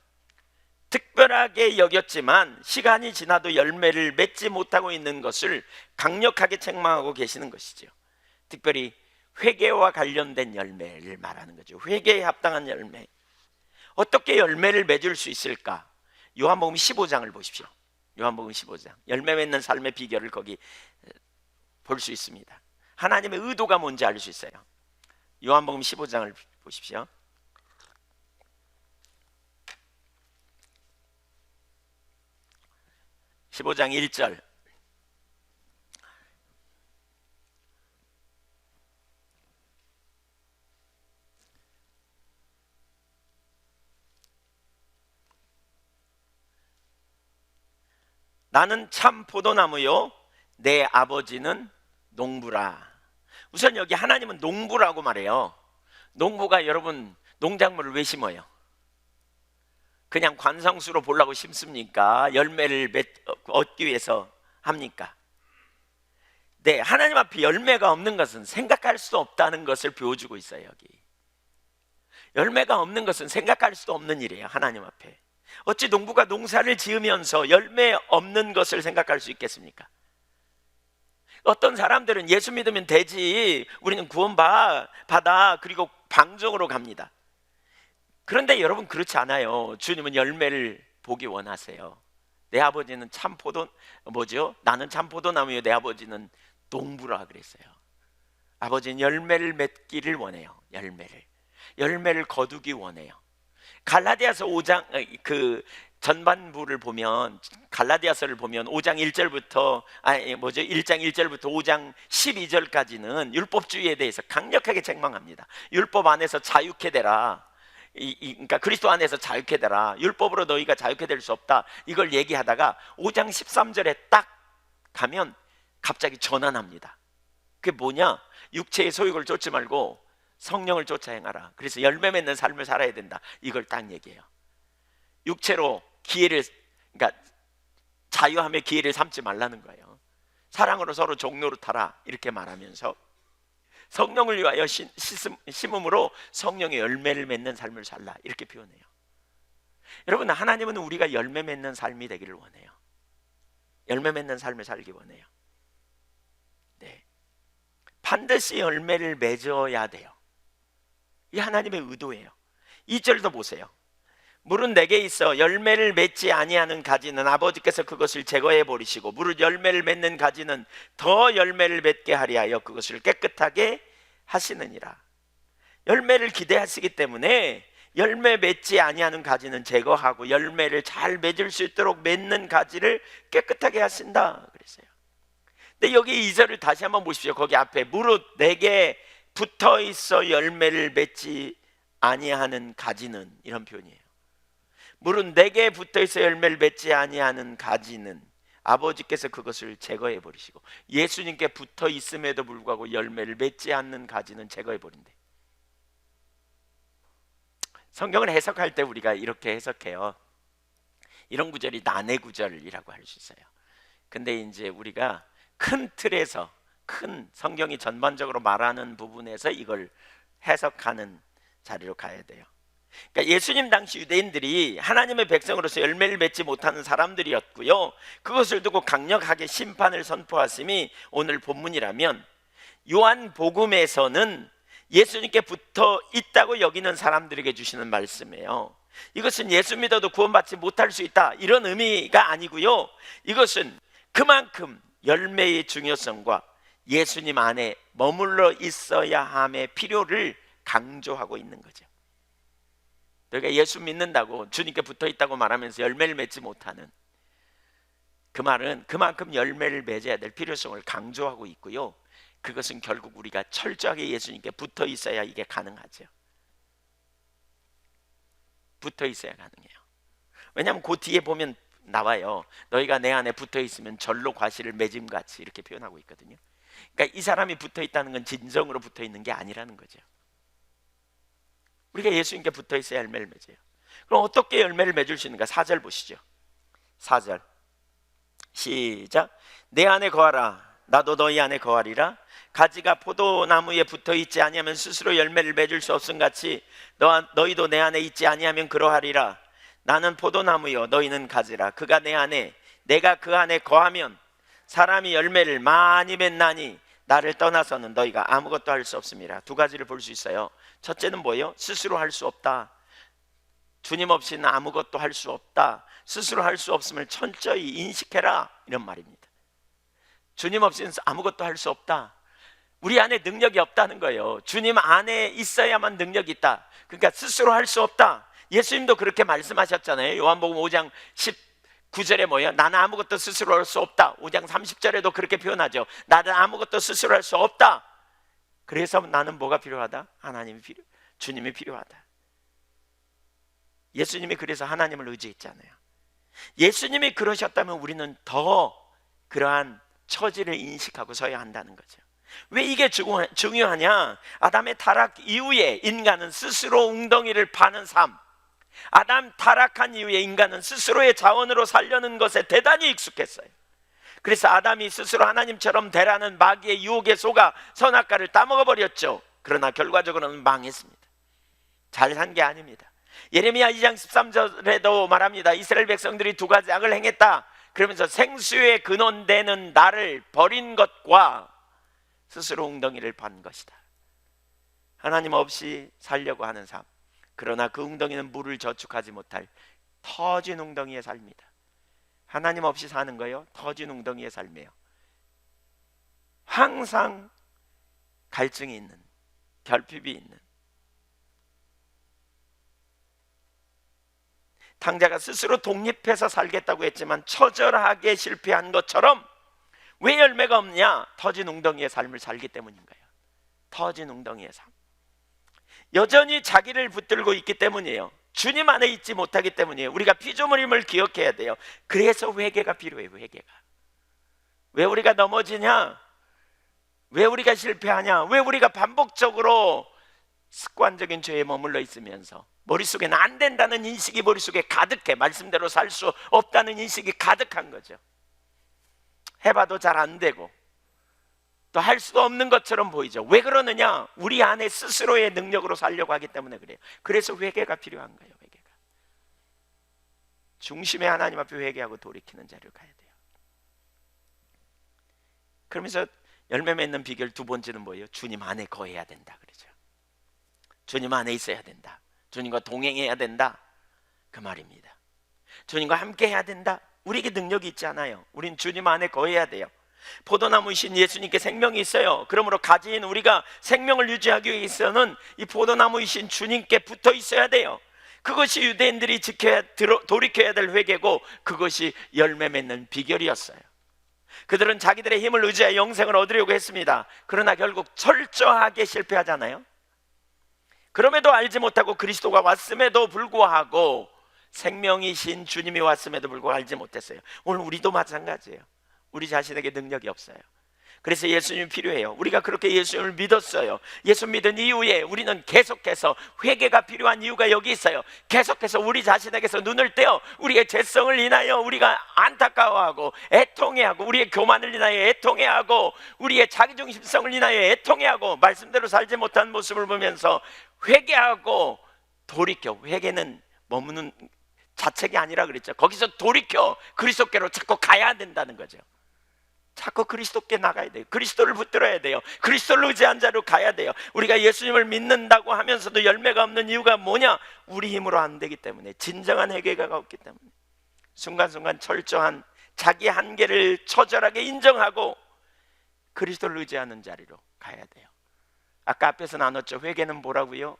A: 특별하게 여겼지만 시간이 지나도 열매를 맺지 못하고 있는 것을 강력하게 책망하고 계시는 것이죠. 특별히 회개와 관련된 열매를 말하는 거죠. 회개에 합당한 열매. 어떻게 열매를 맺을 수 있을까? 요한복음 15장을 보십시오. 요한복음 15장. 열매 맺는 삶의 비결을 거기 볼 수 있습니다. 하나님의 의도가 뭔지 알 수 있어요. 요한복음 15장을 보십시오. (15장 1절) 나는 참 포도나무요 내 아버지는 농부라. 우선 여기 하나님은 농부라고 말해요. 농부가 여러분 농작물을 왜 심어요? 그냥 관상수로 보려고 심습니까? 열매를 얻기 위해서 합니까? 네, 하나님 앞에 열매가 없는 것은 생각할 수 없다는 것을 보여주고 있어요. 여기 열매가 없는 것은 생각할 수도 없는 일이에요. 하나님 앞에 어찌 농부가 농사를 지으면서 열매 없는 것을 생각할 수 있겠습니까? 어떤 사람들은 예수 믿으면 되지, 우리는 구원받아, 그리고 방종으로 갑니다. 그런데 여러분 그렇지 않아요. 주님은 열매를 보기 원하세요. 내 아버지는 참 나는 참 포도나무요 내 아버지는 농부라 그랬어요. 아버지는 열매를 맺기를 원해요. 열매를 거두기 원해요. 갈라디아서 5장 그 전반부를 보면, 갈라디아서를 보면 5장 1절부터 1장 1절부터 5장 12절까지는 율법주의에 대해서 강력하게 책망합니다. 율법 안에서 자유케 되라. 그러니까 그리스도 안에서 자유케 되라. 율법으로 너희가 자유케 될 수 없다. 이걸 얘기하다가 5장 13절에 딱 가면 갑자기 전환합니다. 그게 뭐냐? 육체의 소욕을 쫓지 말고 성령을 쫓아 행하라. 그래서 열매 맺는 삶을 살아야 된다. 이걸 딱 얘기해요. 육체로 그러니까 자유함의 기회를 삼지 말라는 거예요. 사랑으로 서로 종노릇하라 이렇게 말하면서 성령을 위하여 심음으로 성령의 열매를 맺는 삶을 살라 이렇게 표현해요. 여러분, 하나님은 우리가 열매 맺는 삶이 되기를 원해요. 열매 맺는 삶을 살기 원해요. 네, 반드시 열매를 맺어야 돼요. 이 하나님의 의도예요. 2절도 보세요. 물은 내게 있어 열매를 맺지 아니하는 가지는 아버지께서 그것을 제거해 버리시고 무릇 열매를 맺는 가지는 더 열매를 맺게 하리 하여 그것을 깨끗하게 하시느니라. 열매를 기대하시기 때문에 열매 맺지 아니하는 가지는 제거하고 열매를 잘 맺을 수 있도록 맺는 가지를 깨끗하게 하신다 그랬어요. 근데 여기 2절을 다시 한번 보십시오. 거기 앞에 무릇 내게 붙어 있어 열매를 맺지 아니하는 가지는, 이런 표현이에요. 물은 내게 붙어 있어 열매를 맺지 아니하는 가지는 아버지께서 그것을 제거해 버리시고, 예수님께 붙어 있음에도 불구하고 열매를 맺지 않는 가지는 제거해 버린대. 성경을 해석할 때 우리가 이렇게 해석해요. 이런 구절이 난해 구절이라고 할 수 있어요. 근데 이제 우리가 큰 틀에서, 큰 성경이 전반적으로 말하는 부분에서 이걸 해석하는 자리로 가야 돼요. 그러니까 예수님 당시 유대인들이 하나님의 백성으로서 열매를 맺지 못하는 사람들이었고요, 그것을 두고 강력하게 심판을 선포하심이 오늘 본문이라면, 요한복음에서는 예수님께 붙어 있다고 여기는 사람들에게 주시는 말씀이에요. 이것은 예수 믿어도 구원받지 못할 수 있다 이런 의미가 아니고요, 이것은 그만큼 열매의 중요성과 예수님 안에 머물러 있어야 함의 필요를 강조하고 있는 거죠. 너희가 예수 믿는다고 주님께 붙어 있다고 말하면서 열매를 맺지 못하는 그 말은 그만큼 열매를 맺어야 될 필요성을 강조하고 있고요, 그것은 결국 우리가 철저하게 예수님께 붙어 있어야 이게 가능하죠. 붙어 있어야 가능해요. 왜냐하면 그 뒤에 보면 나와요. 너희가 내 안에 붙어 있으면 절로 과실을 맺음같이, 이렇게 표현하고 있거든요. 그러니까 이 사람이 붙어 있다는 건 진정으로 붙어 있는 게 아니라는 거죠. 우리가 예수님께 붙어 있어야 열매를 맺어요. 그럼 어떻게 열매를 맺을 수 있는가? 4절 보시죠. 4절 시작. 내 안에 거하라 나도 너희 안에 거하리라. 가지가 포도나무에 붙어 있지 아니하면 스스로 열매를 맺을 수 없음 같이 너희도 내 안에 있지 아니하면 그러하리라. 나는 포도나무요 너희는 가지라. 그가 내 안에 내가 그 안에 거하면 사람이 열매를 많이 맺나니 나를 떠나서는 너희가 아무것도 할 수 없음이라. 두 가지를 볼 수 있어요. 첫째는 뭐예요? 스스로 할 수 없다. 주님 없이는 아무것도 할 수 없다. 스스로 할 수 없음을 철저히 인식해라, 이런 말입니다. 주님 없이는 아무것도 할 수 없다. 우리 안에 능력이 없다는 거예요. 주님 안에 있어야만 능력이 있다. 그러니까 스스로 할 수 없다. 예수님도 그렇게 말씀하셨잖아요. 요한복음 5장 19절에 뭐예요? 나는 아무것도 스스로 할 수 없다. 5장 30절에도 그렇게 표현하죠. 나는 아무것도 스스로 할 수 없다. 그래서 나는 뭐가 필요하다? 주님이 필요하다. 예수님이 그래서 하나님을 의지했잖아요. 예수님이 그러셨다면 우리는 더 그러한 처지를 인식하고 서야 한다는 거죠. 왜 이게 중요하냐? 아담의 타락 이후에 인간은 스스로 웅덩이를 파는 삶, 아담 타락한 이후에 인간은 스스로의 자원으로 살려는 것에 대단히 익숙했어요. 그래서 아담이 스스로 하나님처럼 되라는 마귀의 유혹에 속아 선악과를 따먹어버렸죠. 그러나 결과적으로는 망했습니다. 잘 산 게 아닙니다. 예레미야 2장 13절에도 말합니다. 이스라엘 백성들이 두 가지 악을 행했다. 그러면서 생수의 근원되는 나를 버린 것과 스스로 웅덩이를 판 것이다. 하나님 없이 살려고 하는 삶, 그러나 그 웅덩이는 물을 저축하지 못할 터진 웅덩이의 삶이다. 하나님 없이 사는 거요, 터진 웅덩이의 삶이에요. 항상 갈증이 있는, 결핍이 있는, 탕자가 스스로 독립해서 살겠다고 했지만 처절하게 실패한 것처럼 왜 열매가 없냐? 터진 웅덩이의 삶을 살기 때문인 거예요. 터진 웅덩이의 삶, 여전히 자기를 붙들고 있기 때문이에요. 주님 안에 있지 못하기 때문이에요. 우리가 피조물임을 기억해야 돼요. 그래서 회개가 필요해요. 회개가. 왜 우리가 넘어지냐? 왜 우리가 실패하냐? 왜 우리가 반복적으로 습관적인 죄에 머물러 있으면서 머릿속에는 안 된다는 인식이 머릿속에 가득해. 말씀대로 살 수 없다는 인식이 가득한 거죠. 해봐도 잘 안 되고 또 할 수도 없는 것처럼 보이죠. 왜 그러느냐? 우리 안에 스스로의 능력으로 살려고 하기 때문에 그래요. 그래서 회개가 필요한 거예요. 회개가. 중심에 하나님 앞에 회개하고 돌이키는 자리로 가야 돼요. 그러면서 열매 맺는 비결 두 번째는 뭐예요? 주님 안에 거해야 된다 그러죠. 주님 안에 있어야 된다. 주님과 동행해야 된다, 그 말입니다. 주님과 함께 해야 된다. 우리에게 능력이 있지 않아요. 우린 주님 안에 거해야 돼요. 포도나무이신 예수님께 생명이 있어요. 그러므로 가진 우리가 생명을 유지하기 위해서는 이 포도나무이신 주님께 붙어 있어야 돼요. 그것이 유대인들이 돌이켜야 될 회개고, 그것이 열매 맺는 비결이었어요. 그들은 자기들의 힘을 의지하여 영생을 얻으려고 했습니다. 그러나 결국 철저하게 실패하잖아요. 그럼에도 알지 못하고 그리스도가 왔음에도 불구하고, 생명이신 주님이 왔음에도 불구하고 알지 못했어요. 오늘 우리도 마찬가지예요. 우리 자신에게 능력이 없어요. 그래서 예수님이 필요해요. 우리가 그렇게 예수님을 믿었어요. 예수 믿은 이후에 우리는 계속해서 회개가 필요한 이유가 여기 있어요. 계속해서 우리 자신에게서 눈을 떼어 우리의 죄성을 인하여 우리가 안타까워하고 애통해하고, 우리의 교만을 인하여 애통해하고, 우리의 자기중심성을 인하여 애통해하고, 말씀대로 살지 못한 모습을 보면서 회개하고 돌이켜. 회개는 머무는 자책이 아니라 그랬죠. 거기서 돌이켜 그리스도께로 자꾸 가야 된다는 거죠. 자꾸 그리스도께 나가야 돼요. 그리스도를 붙들어야 돼요. 그리스도를 의지한 자로 가야 돼요. 우리가 예수님을 믿는다고 하면서도 열매가 없는 이유가 뭐냐? 우리 힘으로 안 되기 때문에, 진정한 회개가 없기 때문에. 순간순간 철저한 자기 한계를 처절하게 인정하고 그리스도를 의지하는 자리로 가야 돼요. 아까 앞에서 나눴죠. 회개는 뭐라고요?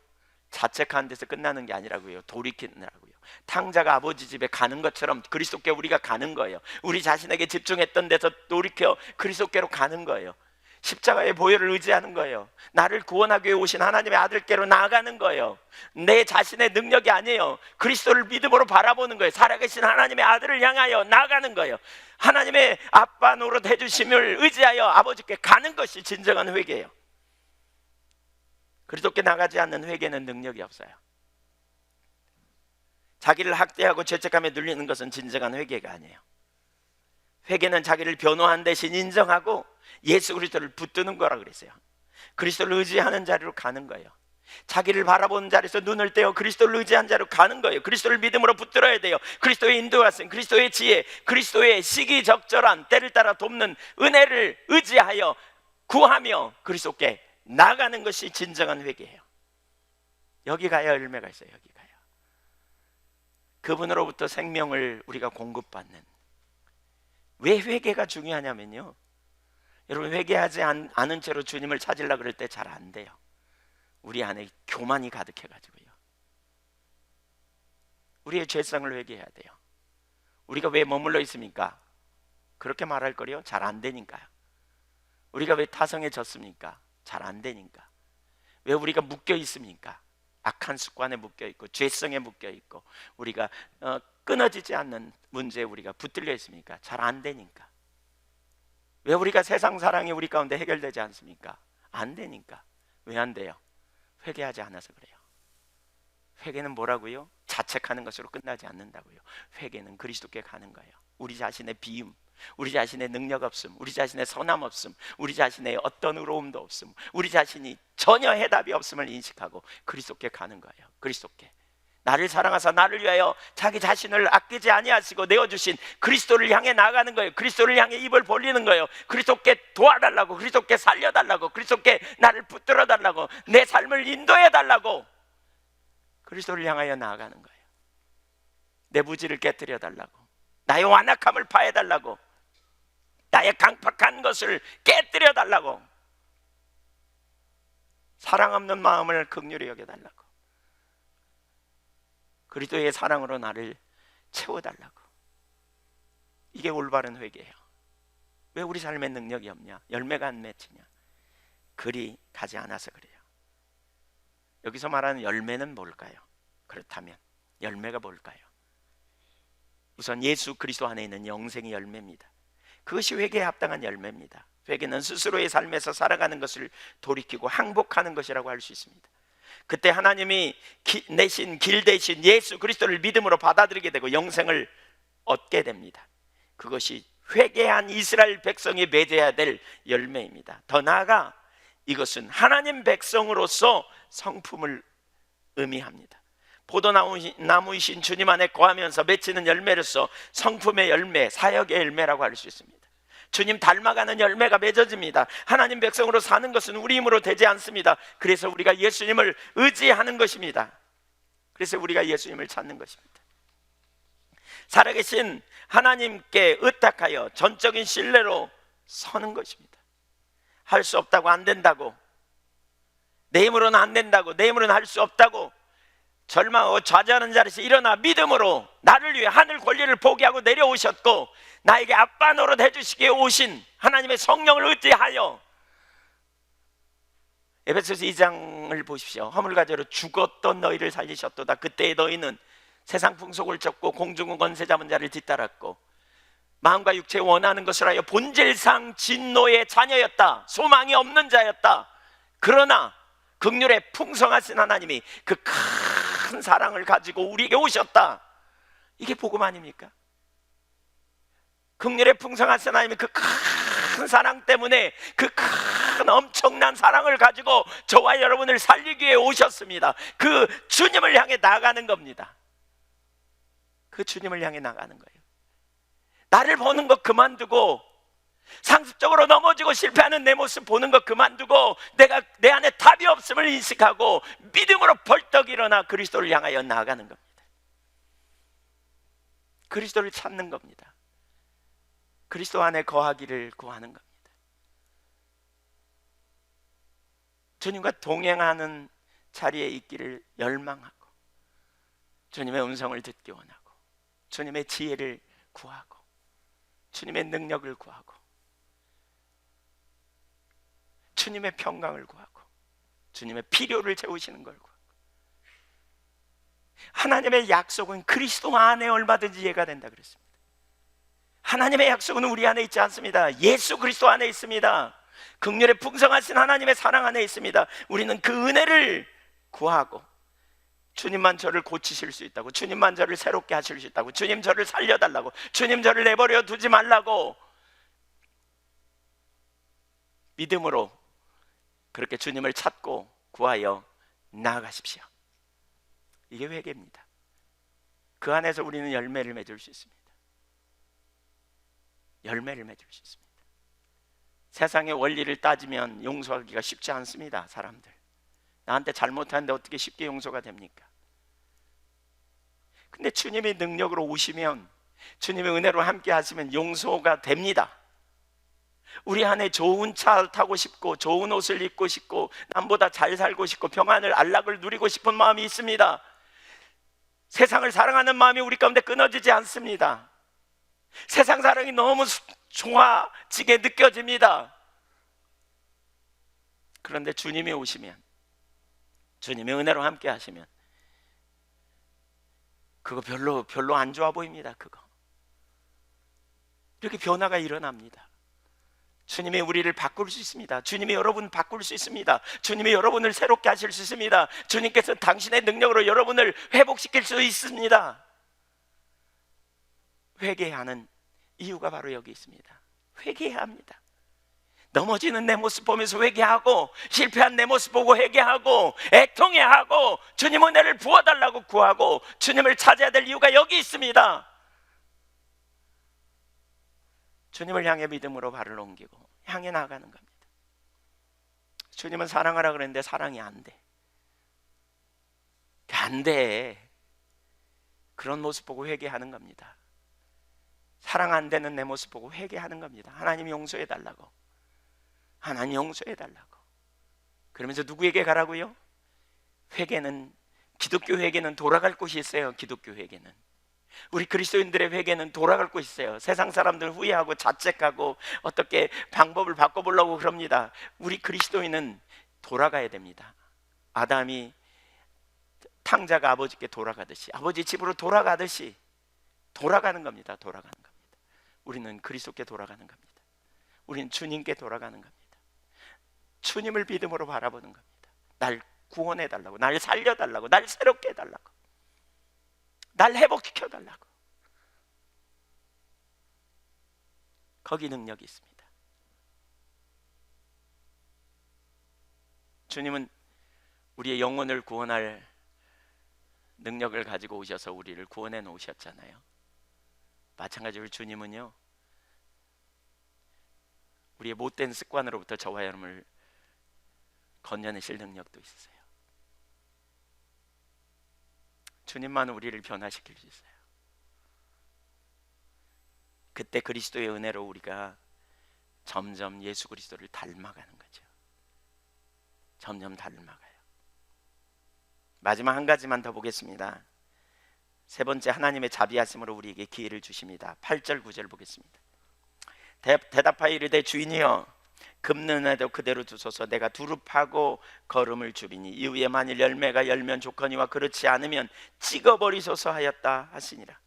A: 자책하는 데서 끝나는 게 아니라고요. 돌이키느라고요. 탕자가 아버지 집에 가는 것처럼 그리스도께 우리가 가는 거예요. 우리 자신에게 집중했던 데서 돌이켜 그리스도께로 가는 거예요. 십자가의 보혈을 의지하는 거예요. 나를 구원하기 위해 오신 하나님의 아들께로 나아가는 거예요. 내 자신의 능력이 아니에요. 그리스도를 믿음으로 바라보는 거예요. 살아계신 하나님의 아들을 향하여 나아가는 거예요. 하나님의 아빠 노릇 해주심을 의지하여 아버지께 가는 것이 진정한 회개예요. 그리스도께 나가지 않는 회개는 능력이 없어요. 자기를 학대하고 죄책감에 눌리는 것은 진정한 회개가 아니에요. 회개는 자기를 변호한 대신 인정하고 예수 그리스도를 붙드는 거라 그랬어요. 그리스도를 의지하는 자리로 가는 거예요. 자기를 바라보는 자리에서 눈을 떼어 그리스도를 의지한 자리로 가는 거예요. 그리스도를 믿음으로 붙들어야 돼요. 그리스도의 인도하심, 그리스도의 지혜, 그리스도의 시기적절한 때를 따라 돕는 은혜를 의지하여 구하며 그리스도께 나가는 것이 진정한 회개예요. 여기 가야 열매가 있어요. 여기 가야. 그분으로부터 생명을 우리가 공급받는. 왜 회개가 중요하냐면요, 여러분, 회개하지 않은 채로 주님을 찾으려고 그럴 때 잘 안 돼요. 우리 안에 교만이 가득해가지고요. 우리의 죄성을 회개해야 돼요. 우리가 왜 머물러 있습니까? 그렇게 말할 거리요? 잘 안 되니까요. 우리가 왜 타성에 졌습니까? 잘 안 되니까. 왜 우리가 묶여 있습니까? 악한 습관에 묶여 있고 죄성에 묶여 있고, 우리가 끊어지지 않는 문제에 우리가 붙들려 있습니까? 잘 안 되니까. 왜 우리가 세상 사랑이 우리 가운데 해결되지 않습니까? 안 되니까. 왜 안 돼요? 회개하지 않아서 그래요. 회개는 뭐라고요? 자책하는 것으로 끝나지 않는다고요. 회개는 그리스도께 가는 거예요. 우리 자신의 비움, 우리 자신의 능력 없음, 우리 자신의 선함 없음, 우리 자신의 어떤 의로움도 없음, 우리 자신이 전혀 해답이 없음을 인식하고 그리스도께 가는 거예요. 그리스도께. 나를 사랑하사 나를 위하여 자기 자신을 아끼지 아니하시고 내어주신 그리스도를 향해 나아가는 거예요. 그리스도를 향해 입을 벌리는 거예요. 그리스도께 도와달라고, 그리스도께 살려달라고, 그리스도께 나를 붙들어 달라고, 내 삶을 인도해 달라고 그리스도를 향하여 나아가는 거예요. 내 부지를 깨뜨려 달라고, 나의 완악함을 파해 달라고, 나의 강팍한 것을 깨뜨려 달라고, 사랑 없는 마음을 긍휼히 여겨 달라고, 그리스도의 사랑으로 나를 채워달라고. 이게 올바른 회개예요. 왜 우리 삶에 능력이 없냐? 열매가 안 맺히냐? 그리 가지 않아서 그래요. 여기서 말하는 열매는 뭘까요? 그렇다면 열매가 뭘까요? 우선 예수 그리스도 안에 있는 영생의 열매입니다. 그것이 회개에 합당한 열매입니다. 회개는 스스로의 삶에서 살아가는 것을 돌이키고 항복하는 것이라고 할 수 있습니다. 그때 하나님이 내신 길 대신 예수 그리스도를 믿음으로 받아들이게 되고 영생을 얻게 됩니다. 그것이 회개한 이스라엘 백성이 맺어야 될 열매입니다. 더 나아가 이것은 하나님 백성으로서 성품을 의미합니다. 포도나무이신 주님 안에 거하면서 맺히는 열매로서 성품의 열매, 사역의 열매라고 할 수 있습니다. 주님 닮아가는 열매가 맺어집니다. 하나님 백성으로 사는 것은 우리 힘으로 되지 않습니다. 그래서 우리가 예수님을 의지하는 것입니다. 그래서 우리가 예수님을 찾는 것입니다. 살아계신 하나님께 의탁하여 전적인 신뢰로 서는 것입니다. 할 수 없다고, 안 된다고, 내 힘으로는 안 된다고, 내 힘으로는 할 수 없다고 절망하고 좌절하는 자리에서 일어나 믿음으로 나를 위해 하늘 권리를 포기하고 내려오셨고 나에게 아빠 노릇 해주시기에 오신 하나님의 성령을 의지하여, 에베소서 2장을 보십시오. 허물과제로 죽었던 너희를 살리셨도다. 그때의 너희는 세상 풍속을 쫓고 공중의 권세 잡은 자를 뒤따랐고 마음과 육체에 원하는 것을 하여 본질상 진노의 자녀였다. 소망이 없는 자였다. 그러나 긍휼에 풍성하신 하나님이 그 큰 사랑을 가지고 우리에게 오셨다. 이게 복음 아닙니까? 긍휼에 풍성하신 하나님이 그 큰 사랑 때문에 그 큰 엄청난 사랑을 가지고 저와 여러분을 살리기 위해 오셨습니다. 그 주님을 향해 나가는 겁니다. 그 주님을 향해 나가는 거예요. 나를 보는 것 그만두고 상습적으로 넘어지고 실패하는 내 모습 보는 것 그만두고 내가 내 안에 답이 없음을 인식하고 믿음으로 벌떡 일어나 그리스도를 향하여 나아가는 겁니다. 그리스도를 찾는 겁니다. 그리스도 안에 거하기를 구하는 겁니다. 주님과 동행하는 자리에 있기를 열망하고 주님의 음성을 듣기 원하고 주님의 지혜를 구하고 주님의 능력을 구하고 주님의 평강을 구하고 주님의 필요를 채우시는 걸 구하고, 하나님의 약속은 그리스도 안에 얼마든지 이해가 된다 그랬습니다. 하나님의 약속은 우리 안에 있지 않습니다. 예수 그리스도 안에 있습니다. 긍휼에 풍성하신 하나님의 사랑 안에 있습니다. 우리는 그 은혜를 구하고 주님만 저를 고치실 수 있다고, 주님만 저를 새롭게 하실 수 있다고, 주님 저를 살려달라고, 주님 저를 내버려 두지 말라고 믿음으로 그렇게 주님을 찾고 구하여 나아가십시오. 이게 회개입니다. 그 안에서 우리는 열매를 맺을 수 있습니다. 열매를 맺을 수 있습니다. 세상의 원리를 따지면 용서하기가 쉽지 않습니다. 사람들 나한테 잘못하는데 어떻게 쉽게 용서가 됩니까? 근데 주님의 능력으로 오시면, 주님의 은혜로 함께 하시면 용서가 됩니다. 우리 안에 좋은 차 타고 싶고 좋은 옷을 입고 싶고 남보다 잘 살고 싶고 평안을 안락을 누리고 싶은 마음이 있습니다. 세상을 사랑하는 마음이 우리 가운데 끊어지지 않습니다. 세상 사랑이 너무 좋아지게 느껴집니다. 그런데 주님이 오시면, 주님의 은혜로 함께 하시면 그거 별로 안 좋아 보입니다. 그거 이렇게 변화가 일어납니다. 주님이 우리를 바꿀 수 있습니다. 주님이 여러분 바꿀 수 있습니다. 주님이 여러분을 새롭게 하실 수 있습니다. 주님께서 당신의 능력으로 여러분을 회복시킬 수 있습니다. 회개해야 하는 이유가 바로 여기 있습니다. 회개해야 합니다. 넘어지는 내 모습 보면서 회개하고, 실패한 내 모습 보고 회개하고, 애통해야 하고, 주님 은혜를 부어달라고 구하고, 주님을 찾아야 될 이유가 여기 있습니다. 주님을 향해 믿음으로 발을 옮기고 향해 나아가는 겁니다. 주님은 사랑하라 그랬는데 사랑이 안 돼. 안 돼. 그런 모습 보고 회개하는 겁니다. 사랑 안 되는 내 모습 보고 회개하는 겁니다. 하나님 용서해 달라고. 하나님 용서해 달라고. 그러면서 누구에게 가라고요? 회개는, 기독교 회개는 돌아갈 곳이 있어요. 기독교 회개는, 우리 그리스도인들의 회개는 돌아갈 곳이 있어요. 세상 사람들 후회하고 자책하고 어떻게 방법을 바꿔보려고 그럽니다. 우리 그리스도인은 돌아가야 됩니다. 아담이 탕자가 아버지께 돌아가듯이, 아버지 집으로 돌아가듯이 돌아가는 겁니다. 돌아가는 겁니다. 우리는 그리스도께 돌아가는 겁니다. 우리는 주님께 돌아가는 겁니다. 주님을 믿음으로 바라보는 겁니다. 날 구원해 달라고, 날 살려 달라고, 날 새롭게 해 달라고, 날 회복시켜 달라고. 거기 능력이 있습니다. 주님은 우리의 영혼을 구원할 능력을 가지고 오셔서 우리를 구원해 놓으셨잖아요. 마찬가지로 주님은요, 우리의 못된 습관으로부터 저와 여러분을 건져내실 능력도 있으세요. 주님만 우리를 변화시킬 수 있어요. 그때 그리스도의 은혜로 우리가 점점 예수 그리스도를 닮아가는 거죠. 점점 닮아가요. 마지막 한 가지만 더 보겠습니다. 세 번째, 하나님의 자비하심으로 우리에게 기회를 주십니다. 8절 9절 보겠습니다. 대답하여 이르되 주인이여 금는 애도 그대로 두소서. 내가 두릅하고 걸음을 줄이니 이후에 만일 열매가 열면 좋거니와 그렇지 않으면 찍어버리소서 하였다 하시니라.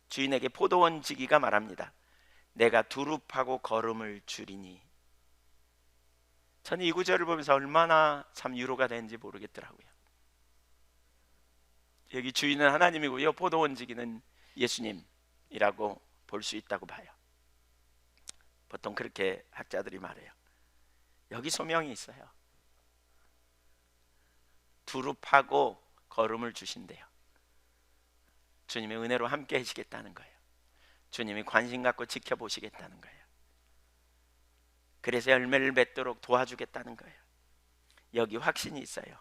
A: 주인에게 포도원 지기가 말합니다. 내가 두릅하고 걸음을 줄이니. 저는 이 구절을 보면서 얼마나 참 위로가 되는지 모르겠더라고요. 여기 주인은 하나님이고요, 포도원 지기는 예수님이라고 볼 수 있다고 봐요. 보통 그렇게 학자들이 말해요. 여기 소명이 있어요. 두릅하고 걸음을 주신대요. 주님의 은혜로 함께 해주시겠다는 거예요. 주님이 관심 갖고 지켜보시겠다는 거예요. 그래서 열매를 맺도록 도와주겠다는 거예요. 여기 확신이 있어요.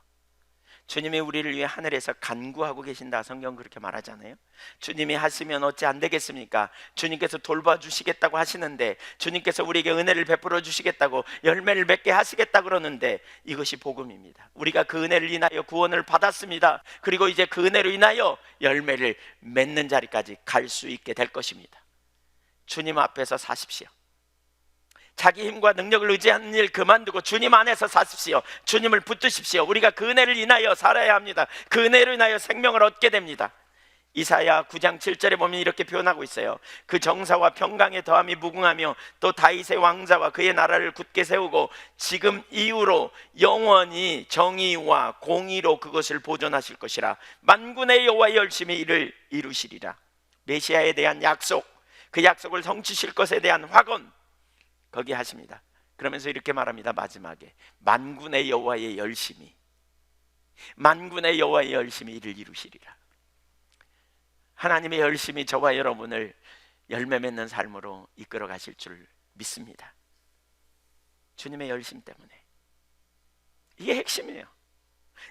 A: 주님이 우리를 위해 하늘에서 간구하고 계신다. 성경 그렇게 말하잖아요. 주님이 하시면 어찌 안 되겠습니까? 주님께서 돌봐주시겠다고 하시는데, 주님께서 우리에게 은혜를 베풀어 주시겠다고, 열매를 맺게 하시겠다고 그러는데, 이것이 복음입니다. 우리가 그 은혜를 인하여 구원을 받았습니다. 그리고 이제 그 은혜로 인하여 열매를 맺는 자리까지 갈 수 있게 될 것입니다. 주님 앞에서 사십시오. 자기 힘과 능력을 의지하는 일 그만두고 주님 안에서 사십시오. 주님을 붙드십시오. 우리가 그 은혜를 인하여 살아야 합니다. 그 은혜로 인하여 생명을 얻게 됩니다. 이사야 9장 7절에 보면 이렇게 표현하고 있어요. 그 정사와 평강의 더함이 무궁하며 또 다윗의 왕자와 그의 나라를 굳게 세우고 지금 이후로 영원히 정의와 공의로 그것을 보존하실 것이라. 만군의 여호와의 열심히 이를 이루시리라. 메시아에 대한 약속, 그 약속을 성취실 것에 대한 확언, 거기 하십니다. 그러면서 이렇게 말합니다. 마지막에 만군의 여호와의 열심히, 만군의 여호와의 열심히 이를 이루시리라. 하나님의 열심히 저와 여러분을 열매 맺는 삶으로 이끌어 가실 줄 믿습니다. 주님의 열심 때문에. 이게 핵심이에요.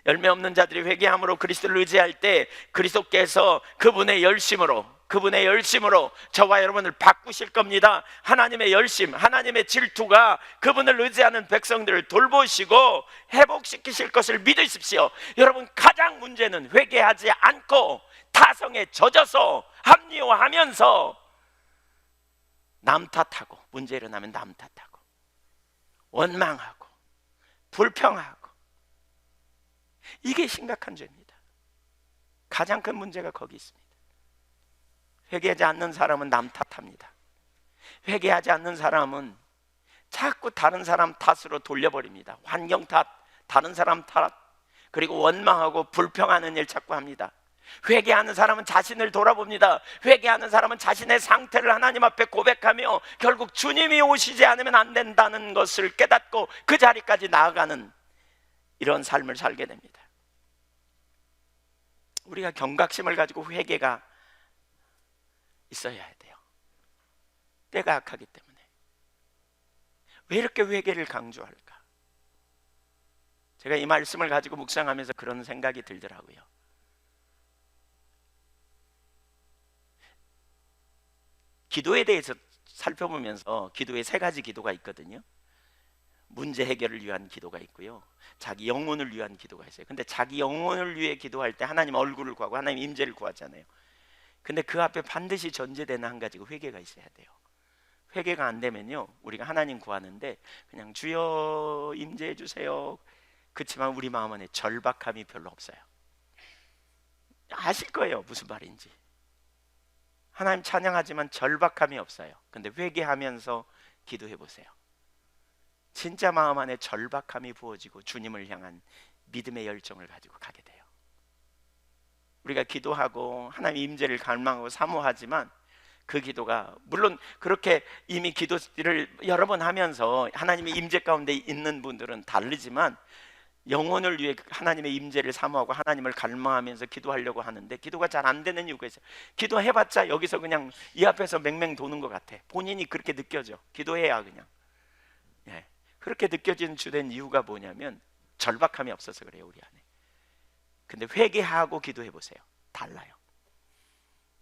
A: 열매 없는 자들이 회개함으로 그리스도를 의지할 때 그리스도께서 그분의 열심으로 저와 여러분을 바꾸실 겁니다. 하나님의 열심, 하나님의 질투가 그분을 의지하는 백성들을 돌보시고 회복시키실 것을 믿으십시오. 여러분, 가장 문제는 회개하지 않고 타성에 젖어서 합리화하면서 남 탓하고, 문제 일어나면 남 탓하고, 원망하고, 불평하고, 이게 심각한 죄입니다. 가장 큰 문제가 거기 있습니다. 회개하지 않는 사람은 남 탓합니다. 회개하지 않는 사람은 자꾸 다른 사람 탓으로 돌려버립니다. 환경 탓, 다른 사람 탓, 그리고 원망하고 불평하는 일 자꾸 합니다. 회개하는 사람은 자신을 돌아봅니다. 회개하는 사람은 자신의 상태를 하나님 앞에 고백하며 결국 주님이 오시지 않으면 안 된다는 것을 깨닫고 그 자리까지 나아가는 이런 삶을 살게 됩니다. 우리가 경각심을 가지고 회개가 있어야 돼요. 때가 악하기 때문에. 왜 이렇게 회개를 강조할까? 제가 이 말씀을 가지고 묵상하면서 그런 생각이 들더라고요. 기도에 대해서 살펴보면서 기도에 세 가지 기도가 있거든요. 문제 해결을 위한 기도가 있고요, 자기 영혼을 위한 기도가 있어요. 근데 자기 영혼을 위해 기도할 때 하나님 얼굴을 구하고 하나님 임재를 구하잖아요. 근데 그 앞에 반드시 전제되는 한 가지가 회개가 있어야 돼요. 회개가 안 되면요, 우리가 하나님 구하는데 그냥 주여 임재해 주세요, 그렇지만 우리 마음 안에 절박함이 별로 없어요. 아실 거예요 무슨 말인지. 하나님 찬양하지만 절박함이 없어요. 근데 회개하면서 기도해 보세요. 진짜 마음 안에 절박함이 부어지고 주님을 향한 믿음의 열정을 가지고 가게 돼요. 우리가 기도하고 하나님 임재를 갈망하고 사모하지만 그 기도가, 물론 그렇게 이미 기도를 여러 번 하면서 하나님의 임재 가운데 있는 분들은 다르지만, 영혼을 위해 하나님의 임재를 사모하고 하나님을 갈망하면서 기도하려고 하는데 기도가 잘 안 되는 이유가 있어요. 기도해봤자 여기서 그냥 이 앞에서 맹맹 도는 것 같아. 본인이 그렇게 느껴져. 기도해야 그냥. 예. 그렇게 느껴지는 주된 이유가 뭐냐면 절박함이 없어서 그래요, 우리 안에. 근데 회개하고 기도해 보세요. 달라요.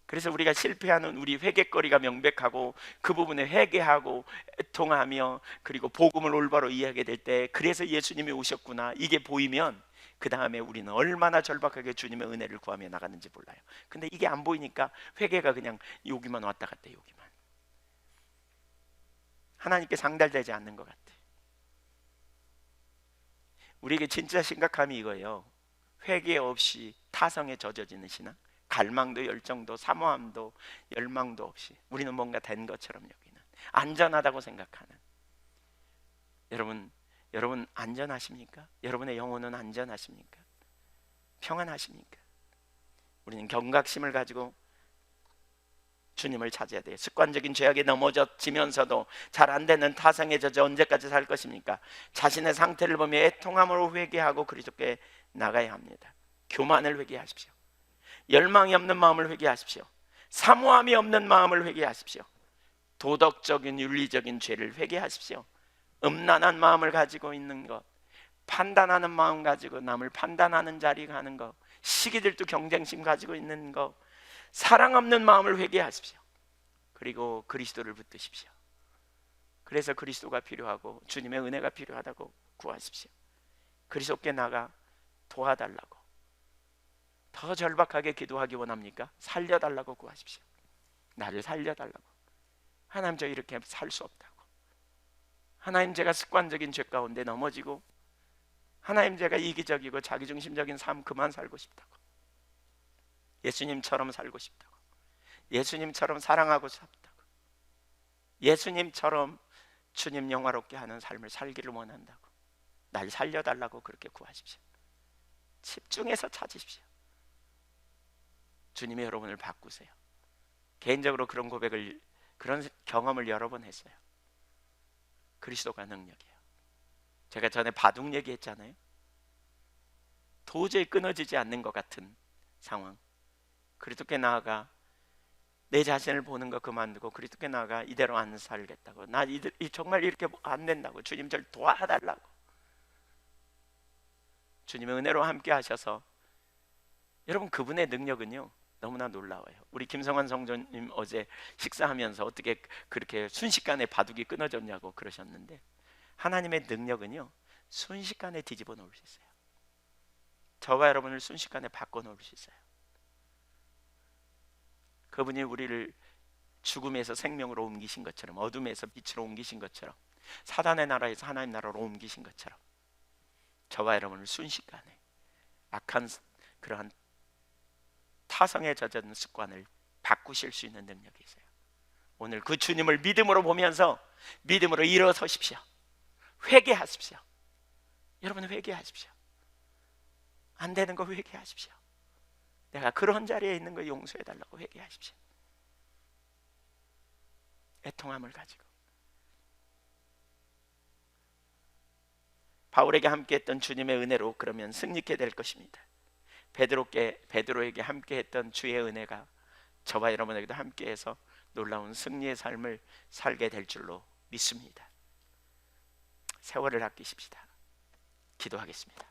A: 그래서 우리가 실패하는 우리 회개거리가 명백하고 그 부분에 회개하고 애통하며 그리고 복음을 올바로 이해하게 될 때, 그래서 예수님이 오셨구나, 이게 보이면 그 다음에 우리는 얼마나 절박하게 주님의 은혜를 구하며 나가는지 몰라요. 근데 이게 안 보이니까 회개가 그냥 여기만 왔다 갔다, 여기만. 하나님께 상달되지 않는 것 같아. 우리에게 진짜 심각함이 이거예요. 회개 없이 타성에 젖어지는 신앙, 갈망도 열정도 사모함도 열망도 없이 우리는 뭔가 된 것처럼 여기는, 안전하다고 생각하는. 여러분 안전하십니까? 여러분의 영혼은 안전하십니까? 평안하십니까? 우리는 경각심을 가지고 주님을 찾아야 돼요. 습관적인 죄악에 넘어지면서도 잘 안 되는 타성에 젖어 언제까지 살 것입니까? 자신의 상태를 보며 애통함으로 회개하고 그리스도께 나가야 합니다. 교만을 회개하십시오. 열망이 없는 마음을 회개하십시오. 사모함이 없는 마음을 회개하십시오. 도덕적인 윤리적인 죄를 회개하십시오. 음란한 마음을 가지고 있는 것, 판단하는 마음 가지고 남을 판단하는 자리 가는 것, 시기들도 경쟁심 가지고 있는 것, 사랑 없는 마음을 회개하십시오. 그리고 그리스도를 붙드십시오. 그래서 그리스도가 필요하고 주님의 은혜가 필요하다고 구하십시오. 그리스도께 나가 도와달라고. 더 절박하게 기도하기 원합니까? 살려달라고 구하십시오. 나를 살려달라고. 하나님, 저 이렇게 살 수 없다고. 하나님, 제가 습관적인 죄 가운데 넘어지고, 하나님, 제가 이기적이고 자기중심적인 삶 그만 살고 싶다고. 예수님처럼 살고 싶다고. 예수님처럼 사랑하고 싶다고. 예수님처럼 주님 영화롭게 하는 삶을 살기를 원한다고. 날 살려달라고 그렇게 구하십시오. 집중해서 찾으십시오. 주님이 여러분을 바꾸세요. 개인적으로 그런 고백을, 그런 경험을 여러 번 했어요. 그리스도가 능력이에요. 제가 전에 바둑 얘기했잖아요. 도저히 끊어지지 않는 것 같은 상황, 그리스도께 나아가 내 자신을 보는 거 그만두고 그리스도께 나아가 이대로 안 살겠다고, 나 정말 이렇게 안 된다고, 주님 저를 도와달라고. 주님의 은혜로 함께 하셔서, 여러분 그분의 능력은요 너무나 놀라워요. 우리 김성환 성도님 어제 식사하면서 어떻게 그렇게 순식간에 바둑이 끊어졌냐고 그러셨는데, 하나님의 능력은요 순식간에 뒤집어 놓을 수 있어요. 저와 여러분을 순식간에 바꿔 놓을 수 있어요. 그분이 우리를 죽음에서 생명으로 옮기신 것처럼, 어둠에서 빛으로 옮기신 것처럼, 사단의 나라에서 하나님 나라로 옮기신 것처럼 저와 여러분을 순식간에 악한 그러한 타성에 젖은 습관을 바꾸실 수 있는 능력이 있어요. 오늘 그 주님을 믿음으로 보면서 믿음으로 일어서십시오. 회개하십시오. 여러분 회개하십시오. 안 되는 거 회개하십시오. 내가 그런 자리에 있는 거 용서해달라고 회개하십시오. 애통함을 가지고. 바울에게 함께했던 주님의 은혜로 그러면 승리케 될 것입니다. 베드로에게 함께했던 주의 은혜가 저와 여러분에게도 함께해서 놀라운 승리의 삶을 살게 될 줄로 믿습니다. 세월을 아끼십시다. 기도하겠습니다.